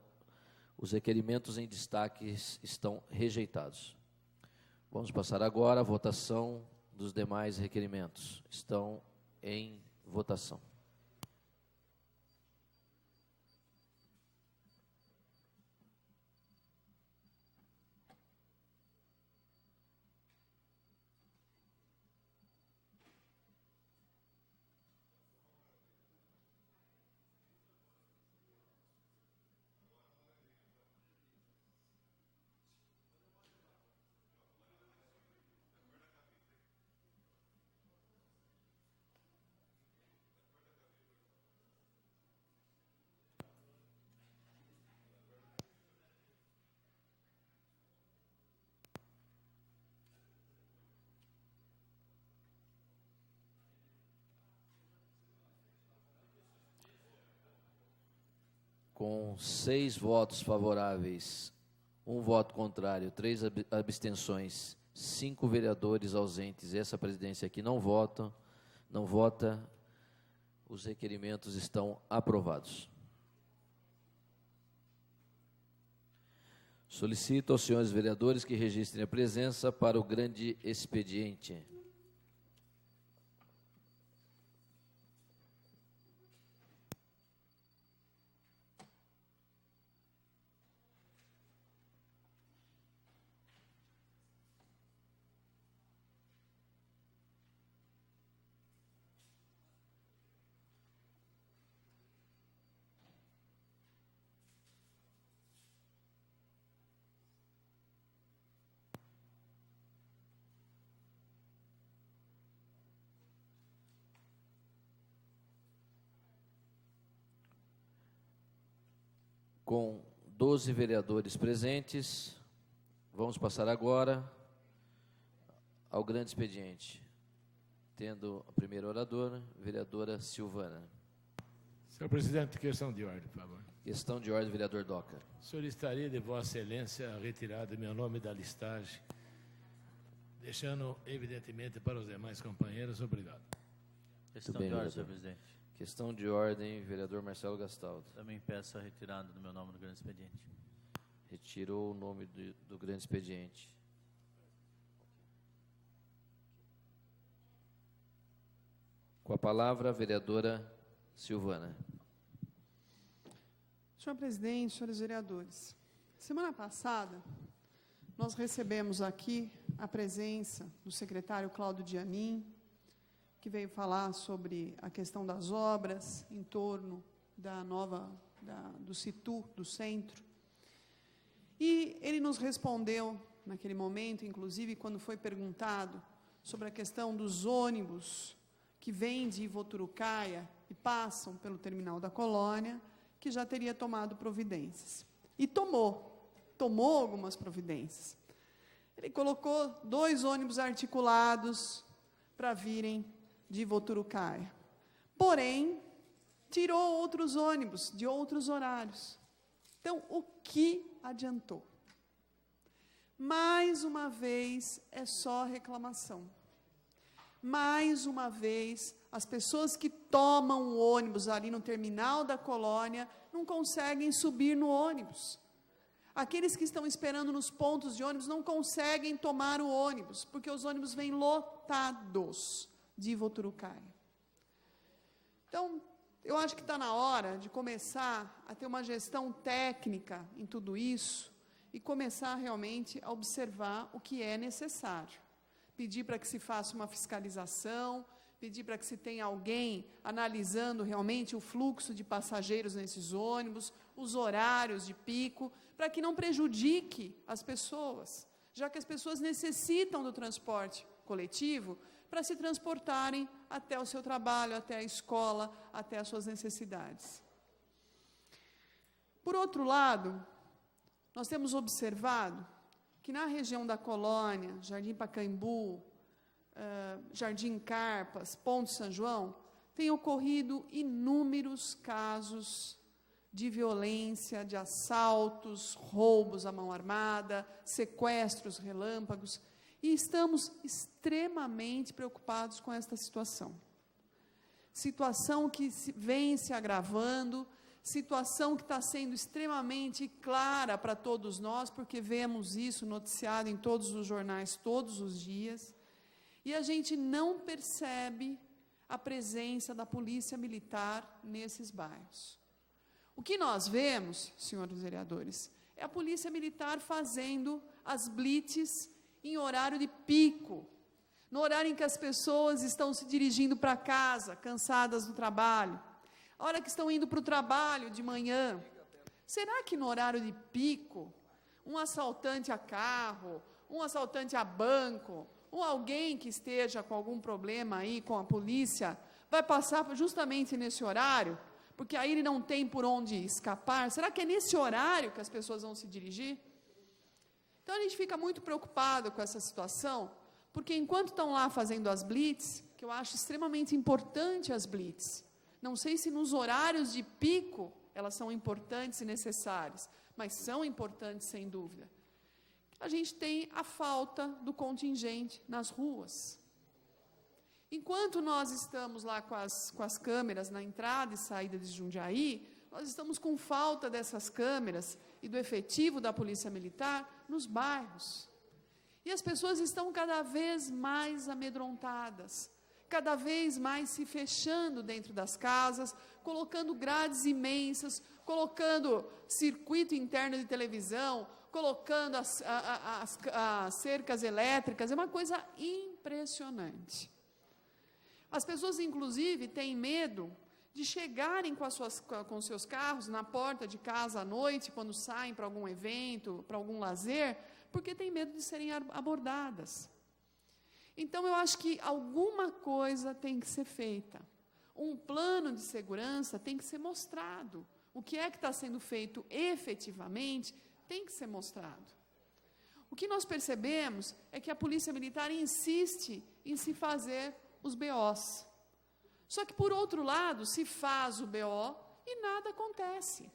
Os requerimentos em destaque estão rejeitados. Vamos passar agora à votação dos demais requerimentos. Estão em votação. Com 6 votos favoráveis, 1 voto contrário, 3 abstenções, 5 vereadores ausentes, essa presidência aqui não vota, os requerimentos estão aprovados. Solicito aos senhores vereadores que registrem a presença para o grande expediente. Com 12 vereadores presentes, vamos passar agora ao grande expediente, tendo a primeira oradora, vereadora Silvana. Senhor presidente, questão de ordem, por favor. Questão de ordem, vereador Doca. Solicitaria de Vossa Excelência a retirada do meu nome da listagem, deixando evidentemente para os demais companheiros. Obrigado. Questão bem, de ordem, vereador. senhor presidente. Questão de ordem, vereador Marcelo Gastaldo. Também peço a retirada do meu nome do grande expediente. Retirou o nome do grande expediente. Com a palavra, a vereadora Silvana. Senhor presidente, senhores vereadores, semana passada nós recebemos aqui a presença do secretário Cláudio Diamin, que veio falar sobre a questão das obras em torno do Situ, do centro. E ele nos respondeu, naquele momento, inclusive, quando foi perguntado sobre a questão dos ônibus que vêm de Voturucaia e passam pelo terminal da Colônia, que já teria tomado providências. E tomou algumas providências. Ele colocou 2 ônibus articulados para virem de Voturucaia. Porém, tirou outros ônibus de outros horários. Então, o que adiantou? Mais uma vez, é só reclamação. Mais uma vez, as pessoas que tomam o ônibus ali no terminal da Colônia não conseguem subir no ônibus. Aqueles que estão esperando nos pontos de ônibus não conseguem tomar o ônibus, porque os ônibus vêm lotados de Voturucaia. Então, eu acho que está na hora de começar a ter uma gestão técnica em tudo isso e começar realmente a observar o que é necessário. Pedir para que se faça uma fiscalização, pedir para que se tenha alguém analisando realmente o fluxo de passageiros nesses ônibus, os horários de pico, para que não prejudique as pessoas, já que as pessoas necessitam do transporte coletivo para se transportarem até o seu trabalho, até a escola, até as suas necessidades. Por outro lado, nós temos observado que na região da Colônia, Jardim Pacaembu, Jardim Carpas, Ponto São João, tem ocorrido inúmeros casos de violência, de assaltos, roubos à mão armada, sequestros relâmpagos. E estamos extremamente preocupados com esta situação. Situação que vem se agravando, situação que está sendo extremamente clara para todos nós, porque vemos isso noticiado em todos os jornais todos os dias, e a gente não percebe a presença da polícia militar nesses bairros. O que nós vemos, senhores vereadores, é a polícia militar fazendo as blitzes em horário de pico, no horário em que as pessoas estão se dirigindo para casa, cansadas do trabalho, a hora que estão indo para o trabalho de manhã. Será que no horário de pico, um assaltante a carro, um assaltante a banco, ou alguém que esteja com algum problema aí com a polícia, vai passar justamente nesse horário? Porque aí ele não tem por onde escapar. Será que é nesse horário que as pessoas vão se dirigir? Então a gente fica muito preocupado com essa situação, porque enquanto estão lá fazendo as blitz, que eu acho extremamente importante as blitz, não sei se nos horários de pico elas são importantes e necessárias, mas são importantes sem dúvida. A gente tem a falta do contingente nas ruas. Enquanto nós estamos lá com as câmeras na entrada e saída de Jundiaí, nós estamos com falta dessas câmeras e do efetivo da Polícia Militar nos bairros. E as pessoas estão cada vez mais amedrontadas, cada vez mais se fechando dentro das casas, colocando grades imensas, colocando circuito interno de televisão, colocando as cercas elétricas. É uma coisa impressionante. As pessoas, inclusive, têm medo de chegarem com os seus carros na porta de casa à noite, quando saem para algum evento, para algum lazer, porque têm medo de serem abordadas. Então, eu acho que alguma coisa tem que ser feita. Um plano de segurança tem que ser mostrado. O que é que está sendo feito efetivamente tem que ser mostrado. O que nós percebemos é que a Polícia Militar insiste em se fazer os BOs. Só que, por outro lado, se faz o BO e nada acontece.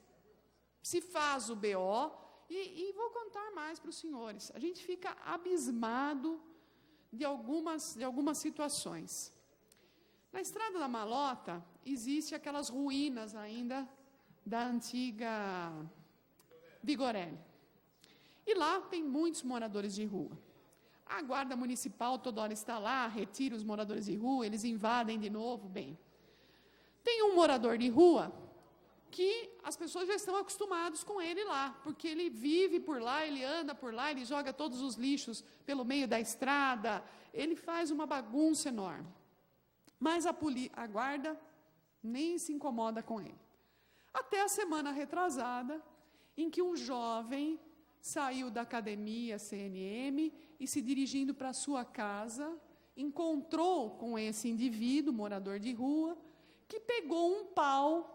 Se faz o BO, e vou contar mais para os senhores, a gente fica abismado de algumas situações. Na Estrada da Malota, existe aquelas ruínas ainda da antiga Vigorelli. E lá tem muitos moradores de rua. A guarda municipal toda hora está lá, retira os moradores de rua, eles invadem de novo, bem. Tem um morador de rua que as pessoas já estão acostumadas com ele lá, porque ele vive por lá, ele anda por lá, ele joga todos os lixos pelo meio da estrada, ele faz uma bagunça enorme. Mas a guarda nem se incomoda com ele. Até a semana retrasada, em que um jovem saiu da academia CNM e, se dirigindo para a sua casa, encontrou com esse indivíduo, morador de rua, que pegou um pau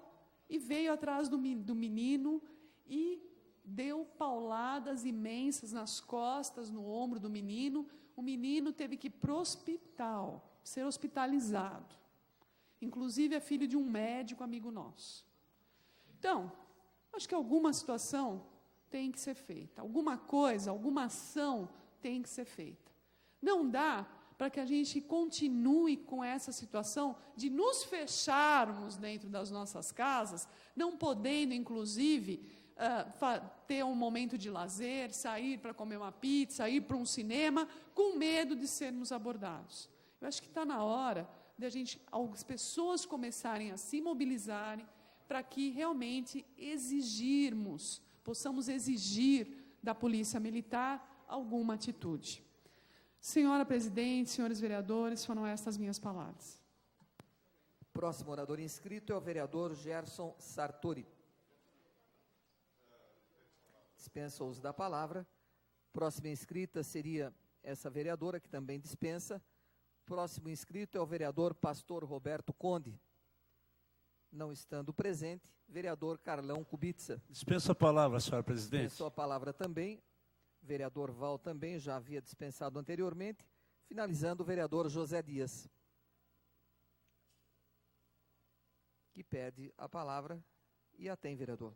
e veio atrás do menino e deu pauladas imensas nas costas, no ombro do menino. O menino teve que ir para o hospital, ser hospitalizado. Inclusive é filho de um médico amigo nosso. Então, acho que alguma situação tem que ser feita. Alguma coisa, alguma ação tem que ser feita. Não dá para que a gente continue com essa situação de nos fecharmos dentro das nossas casas, não podendo, inclusive, ter um momento de lazer, sair para comer uma pizza, ir para um cinema, com medo de sermos abordados. Eu acho que está na hora de as pessoas começarem a se mobilizarem para que realmente possamos exigir da Polícia Militar alguma atitude. Senhora Presidente, senhores vereadores, foram estas minhas palavras. Próximo orador inscrito é o vereador Gerson Sartori. Dispensa o uso da palavra. Próxima inscrita seria essa vereadora, que também dispensa. Próximo inscrito é o vereador Pastor Roberto Conde. Não estando presente, vereador Carlão Kubitsa. Dispensa a palavra, senhora presidente. Dispensou a palavra também. Vereador Val também já havia dispensado anteriormente. Finalizando, o vereador José Dias, que pede a palavra e a tem, vereador.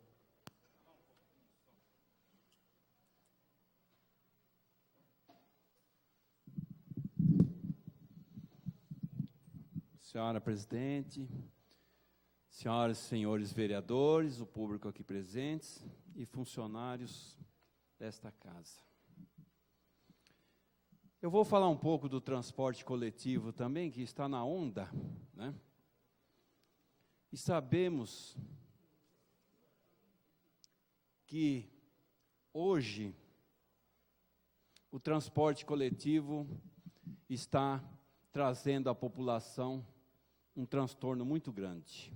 Senhora presidente, senhoras e senhores vereadores, o público aqui presentes e funcionários desta casa. Eu vou falar um pouco do transporte coletivo também, que está na onda, né? E sabemos que hoje o transporte coletivo está trazendo à população um transtorno muito grande.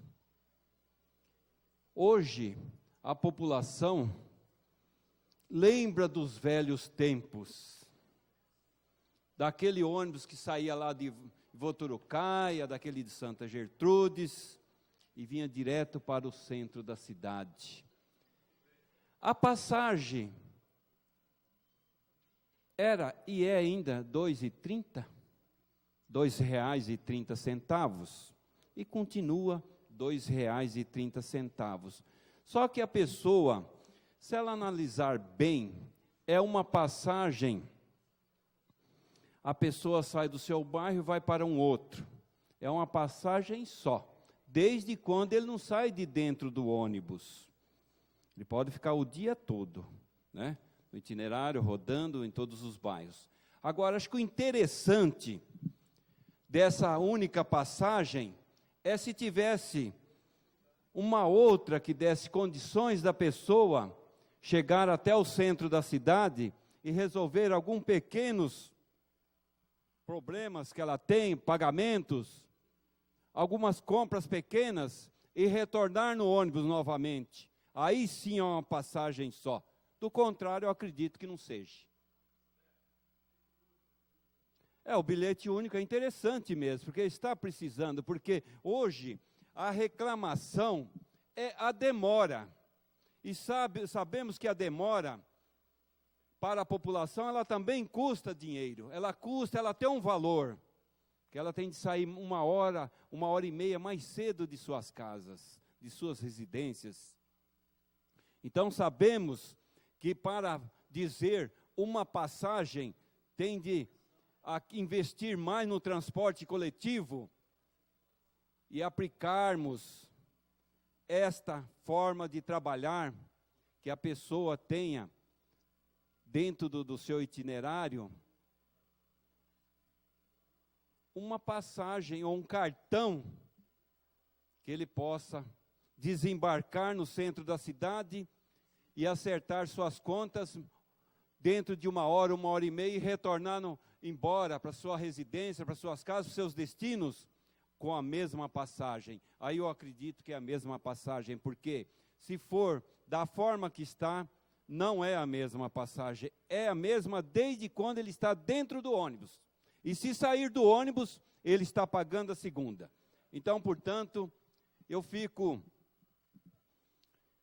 Hoje, a população lembra dos velhos tempos, daquele ônibus que saía lá de Voturucaia, daquele de Santa Gertrudes, e vinha direto para o centro da cidade. A passagem era e é ainda R$ 2,30, R$ 2,30, e continua R$ 2,30. Só que a pessoa, se ela analisar bem, é uma passagem, a pessoa sai do seu bairro e vai para um outro, é uma passagem só, desde quando ele não sai de dentro do ônibus. Ele pode ficar o dia todo, né, no itinerário, rodando em todos os bairros. Agora, acho que o interessante dessa única passagem é se tivesse uma outra que desse condições da pessoa chegar até o centro da cidade e resolver alguns pequenos problemas que ela tem, pagamentos, algumas compras pequenas e retornar no ônibus novamente. Aí sim é uma passagem só. Do contrário, eu acredito que não seja. O bilhete único é interessante mesmo, porque está precisando, porque hoje a reclamação é a demora. E sabemos que a demora para a população, ela também custa dinheiro. Ela tem um valor, que ela tem de sair uma hora e meia mais cedo de suas casas, de suas residências. Então sabemos que para dizer uma passagem tem de investir mais no transporte coletivo e aplicarmos esta forma de trabalhar, que a pessoa tenha dentro do seu itinerário uma passagem ou um cartão que ele possa desembarcar no centro da cidade e acertar suas contas dentro de uma hora e meia e retornar embora para sua residência, para suas casas, seus destinos, com a mesma passagem. Aí eu acredito que é a mesma passagem, porque se for da forma que está, não é a mesma passagem, é a mesma desde quando ele está dentro do ônibus. E se sair do ônibus, ele está pagando a segunda. Então, portanto, eu fico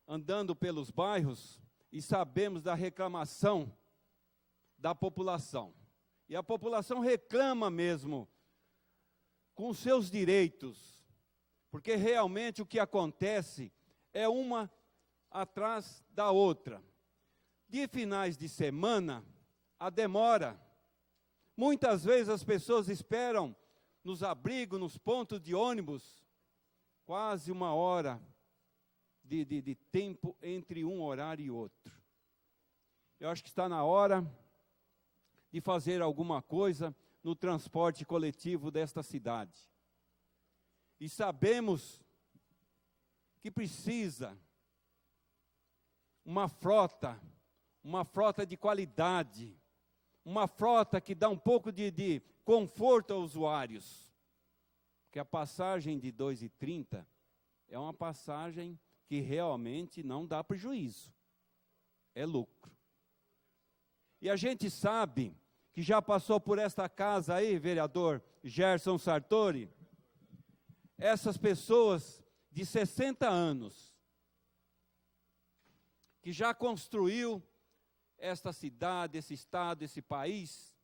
andando pelos bairros e sabemos da reclamação da população. E a população reclama mesmo com seus direitos, porque realmente o que acontece é uma atrás da outra. De finais de semana, a demora. Muitas vezes as pessoas esperam nos abrigos, nos pontos de ônibus, quase uma hora de tempo entre um horário e outro. Eu acho que está na hora de fazer alguma coisa no transporte coletivo desta cidade. E sabemos que precisa uma frota de qualidade, uma frota que dá um pouco de conforto aos usuários. Porque a passagem de R$ 2,30 é uma passagem que realmente não dá prejuízo, é lucro. E a gente sabe que já passou por esta casa aí, vereador Gerson Sartori, essas pessoas de 60 anos, que já construiu esta cidade, esse estado, esse país,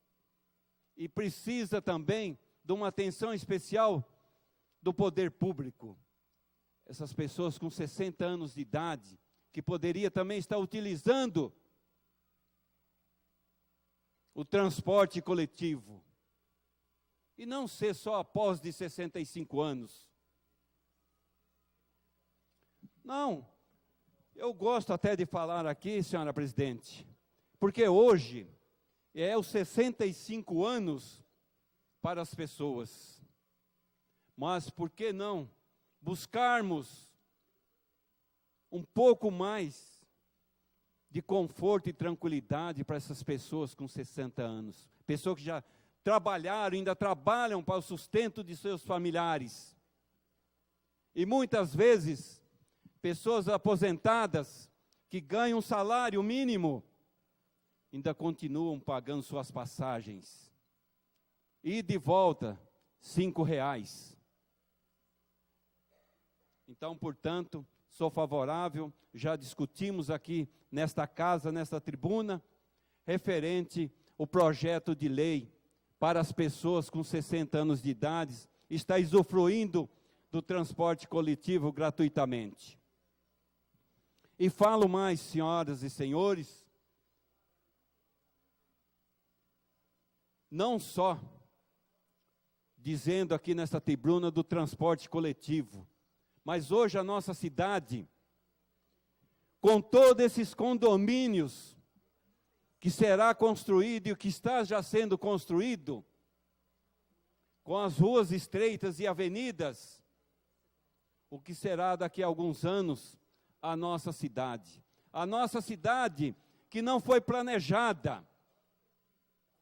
e precisa também de uma atenção especial do poder público. Essas pessoas com 60 anos de idade, que poderia também estar utilizando o transporte coletivo. E não ser só após de 65 anos. Não, eu gosto até de falar aqui, senhora presidente, porque hoje é os 65 anos para as pessoas. Mas por que não buscarmos um pouco mais de conforto e tranquilidade para essas pessoas com 60 anos? Pessoas que já trabalharam, ainda trabalham para o sustento de seus familiares. E muitas vezes, pessoas aposentadas que ganham um salário mínimo, ainda continuam pagando suas passagens. E de volta, R$5. Então, portanto, sou favorável, já discutimos aqui nesta casa, nesta tribuna, referente ao projeto de lei para as pessoas com 60 anos de idade, está usufruindo do transporte coletivo gratuitamente. E falo mais, senhoras e senhores, não só dizendo aqui nesta tribuna do transporte coletivo, mas hoje a nossa cidade, com todos esses condomínios que será construído e o que está já sendo construído, com as ruas estreitas e avenidas, o que será daqui a alguns anos a nossa cidade? A nossa cidade que não foi planejada,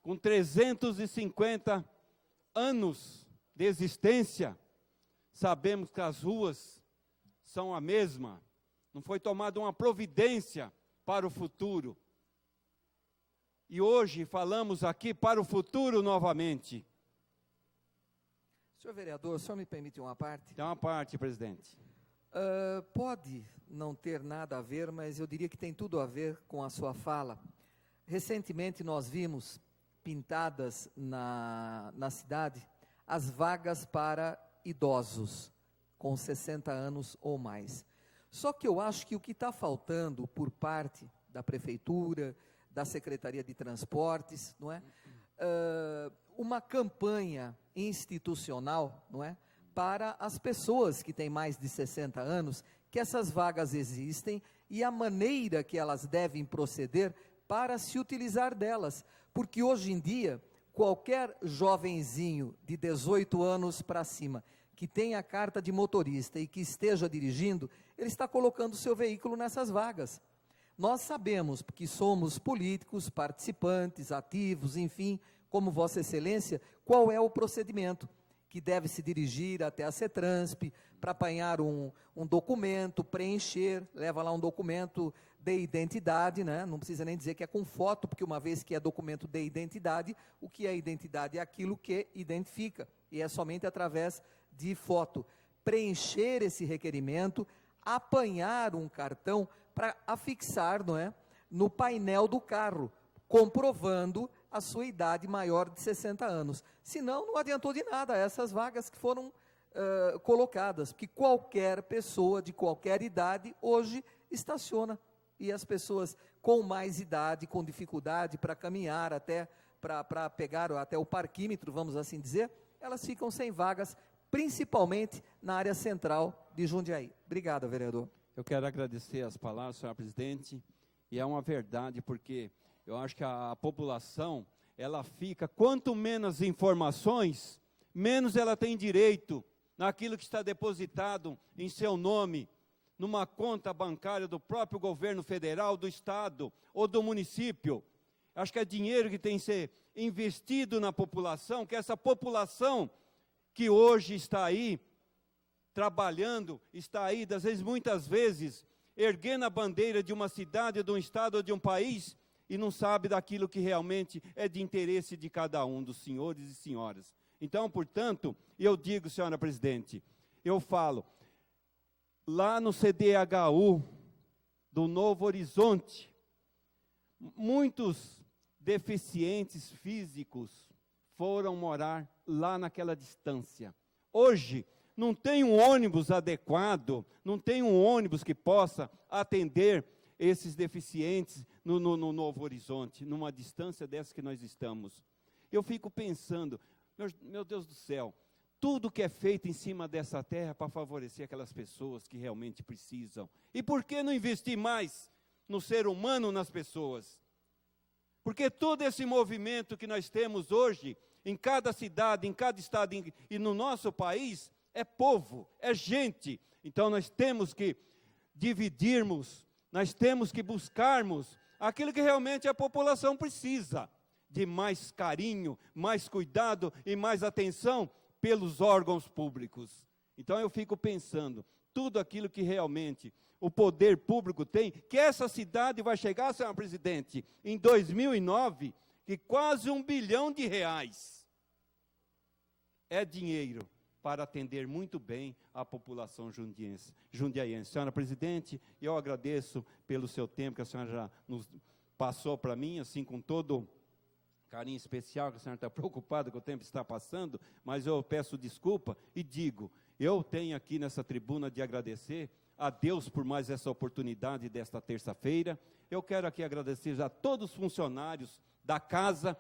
com 350 anos de existência, sabemos que as ruas são a mesma, não foi tomada uma providência para o futuro. E hoje falamos aqui para o futuro novamente. Senhor vereador, o senhor me permite uma parte? Tem uma parte, presidente. Pode não ter nada a ver, mas eu diria que tem tudo a ver com a sua fala. Recentemente nós vimos pintadas na cidade as vagas para idosos com 60 anos ou mais. Só que eu acho que o que está faltando por parte da Prefeitura, da Secretaria de Transportes, não é? Uma campanha institucional, não é? Para as pessoas que têm mais de 60 anos, que essas vagas existem e a maneira que elas devem proceder para se utilizar delas. Porque hoje em dia, qualquer jovenzinho de 18 anos para cima, que tenha a carta de motorista e que esteja dirigindo, ele está colocando o seu veículo nessas vagas. Nós sabemos, porque somos políticos, participantes, ativos, enfim, como Vossa Excelência, qual é o procedimento que deve se dirigir até a CETRANSP para apanhar um documento, preencher, leva lá um documento de identidade, né? Não precisa nem dizer que é com foto, porque uma vez que é documento de identidade, o que é identidade é aquilo que identifica, e é somente através de foto. Preencher esse requerimento, apanhar um cartão para afixar, não é, no painel do carro, comprovando a sua idade maior de 60 anos. Senão, não adiantou de nada essas vagas que foram colocadas, porque qualquer pessoa de qualquer idade hoje estaciona, e as pessoas com mais idade, com dificuldade para caminhar até, para pegar até o parquímetro, vamos assim dizer, elas ficam sem vagas, principalmente na área central de Jundiaí. Obrigado, vereador. Eu quero agradecer as palavras, senhor presidente, e é uma verdade, porque eu acho que a população, ela fica, quanto menos informações, menos ela tem direito naquilo que está depositado em seu nome, numa conta bancária do próprio governo federal, do estado ou do município. Acho que é dinheiro que tem que ser investido na população, que essa população que hoje está aí, trabalhando, está aí, muitas vezes, erguendo a bandeira de uma cidade, de um estado ou de um país, e não sabe daquilo que realmente é de interesse de cada um dos senhores e senhoras. Então, portanto, eu digo, senhora presidente, eu falo, lá no CDHU do Novo Horizonte, muitos deficientes físicos foram morar lá naquela distância. Hoje, não tem um ônibus adequado, não tem um ônibus que possa atender esses deficientes no Novo Horizonte, numa distância dessa que nós estamos. Eu fico pensando, Meu Deus do céu, tudo que é feito em cima dessa terra para favorecer aquelas pessoas que realmente precisam. E por que não investir mais no ser humano, nas pessoas? Porque todo esse movimento que nós temos hoje, em cada cidade, em cada estado e no nosso país, é povo, é gente. Então nós temos que dividirmos, nós temos que buscarmos aquilo que realmente a população precisa, de mais carinho, mais cuidado e mais atenção pelos órgãos públicos. Então eu fico pensando, tudo aquilo que realmente o poder público tem, que essa cidade vai chegar, senhor presidente, em 2009, que quase R$1 bilhão é dinheiro para atender muito bem a população jundiaiense. Senhora presidente, eu agradeço pelo seu tempo que a senhora já nos passou para mim, assim com todo carinho especial, que a senhora está preocupada que o tempo está passando, mas eu peço desculpa e digo, eu tenho aqui nessa tribuna de agradecer a Deus por mais essa oportunidade desta terça-feira. Eu quero aqui agradecer a todos os funcionários da casa,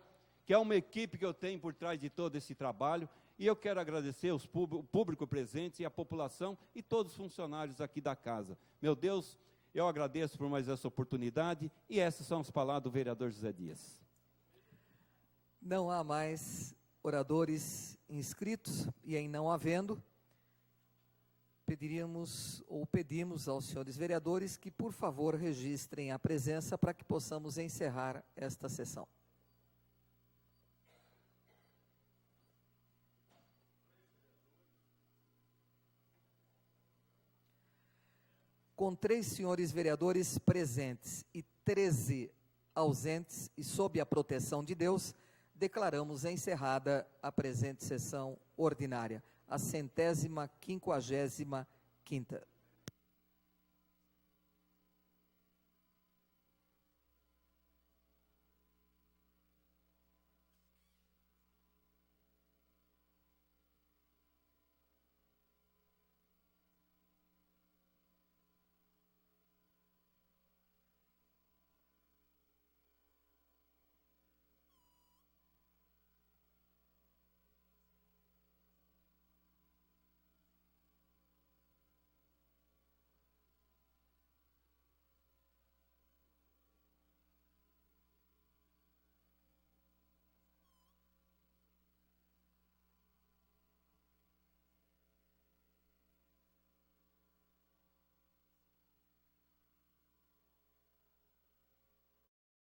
que é uma equipe que eu tenho por trás de todo esse trabalho, e eu quero agradecer o público presente e a população e todos os funcionários aqui da casa. Meu Deus, eu agradeço por mais essa oportunidade, e essas são as palavras do vereador José Dias. Não há mais oradores inscritos, e em não havendo, pedimos aos senhores vereadores que, por favor, registrem a presença para que possamos encerrar esta sessão. Com 3 senhores vereadores presentes e 13 ausentes e sob a proteção de Deus, declaramos encerrada a presente sessão ordinária, a 150ª.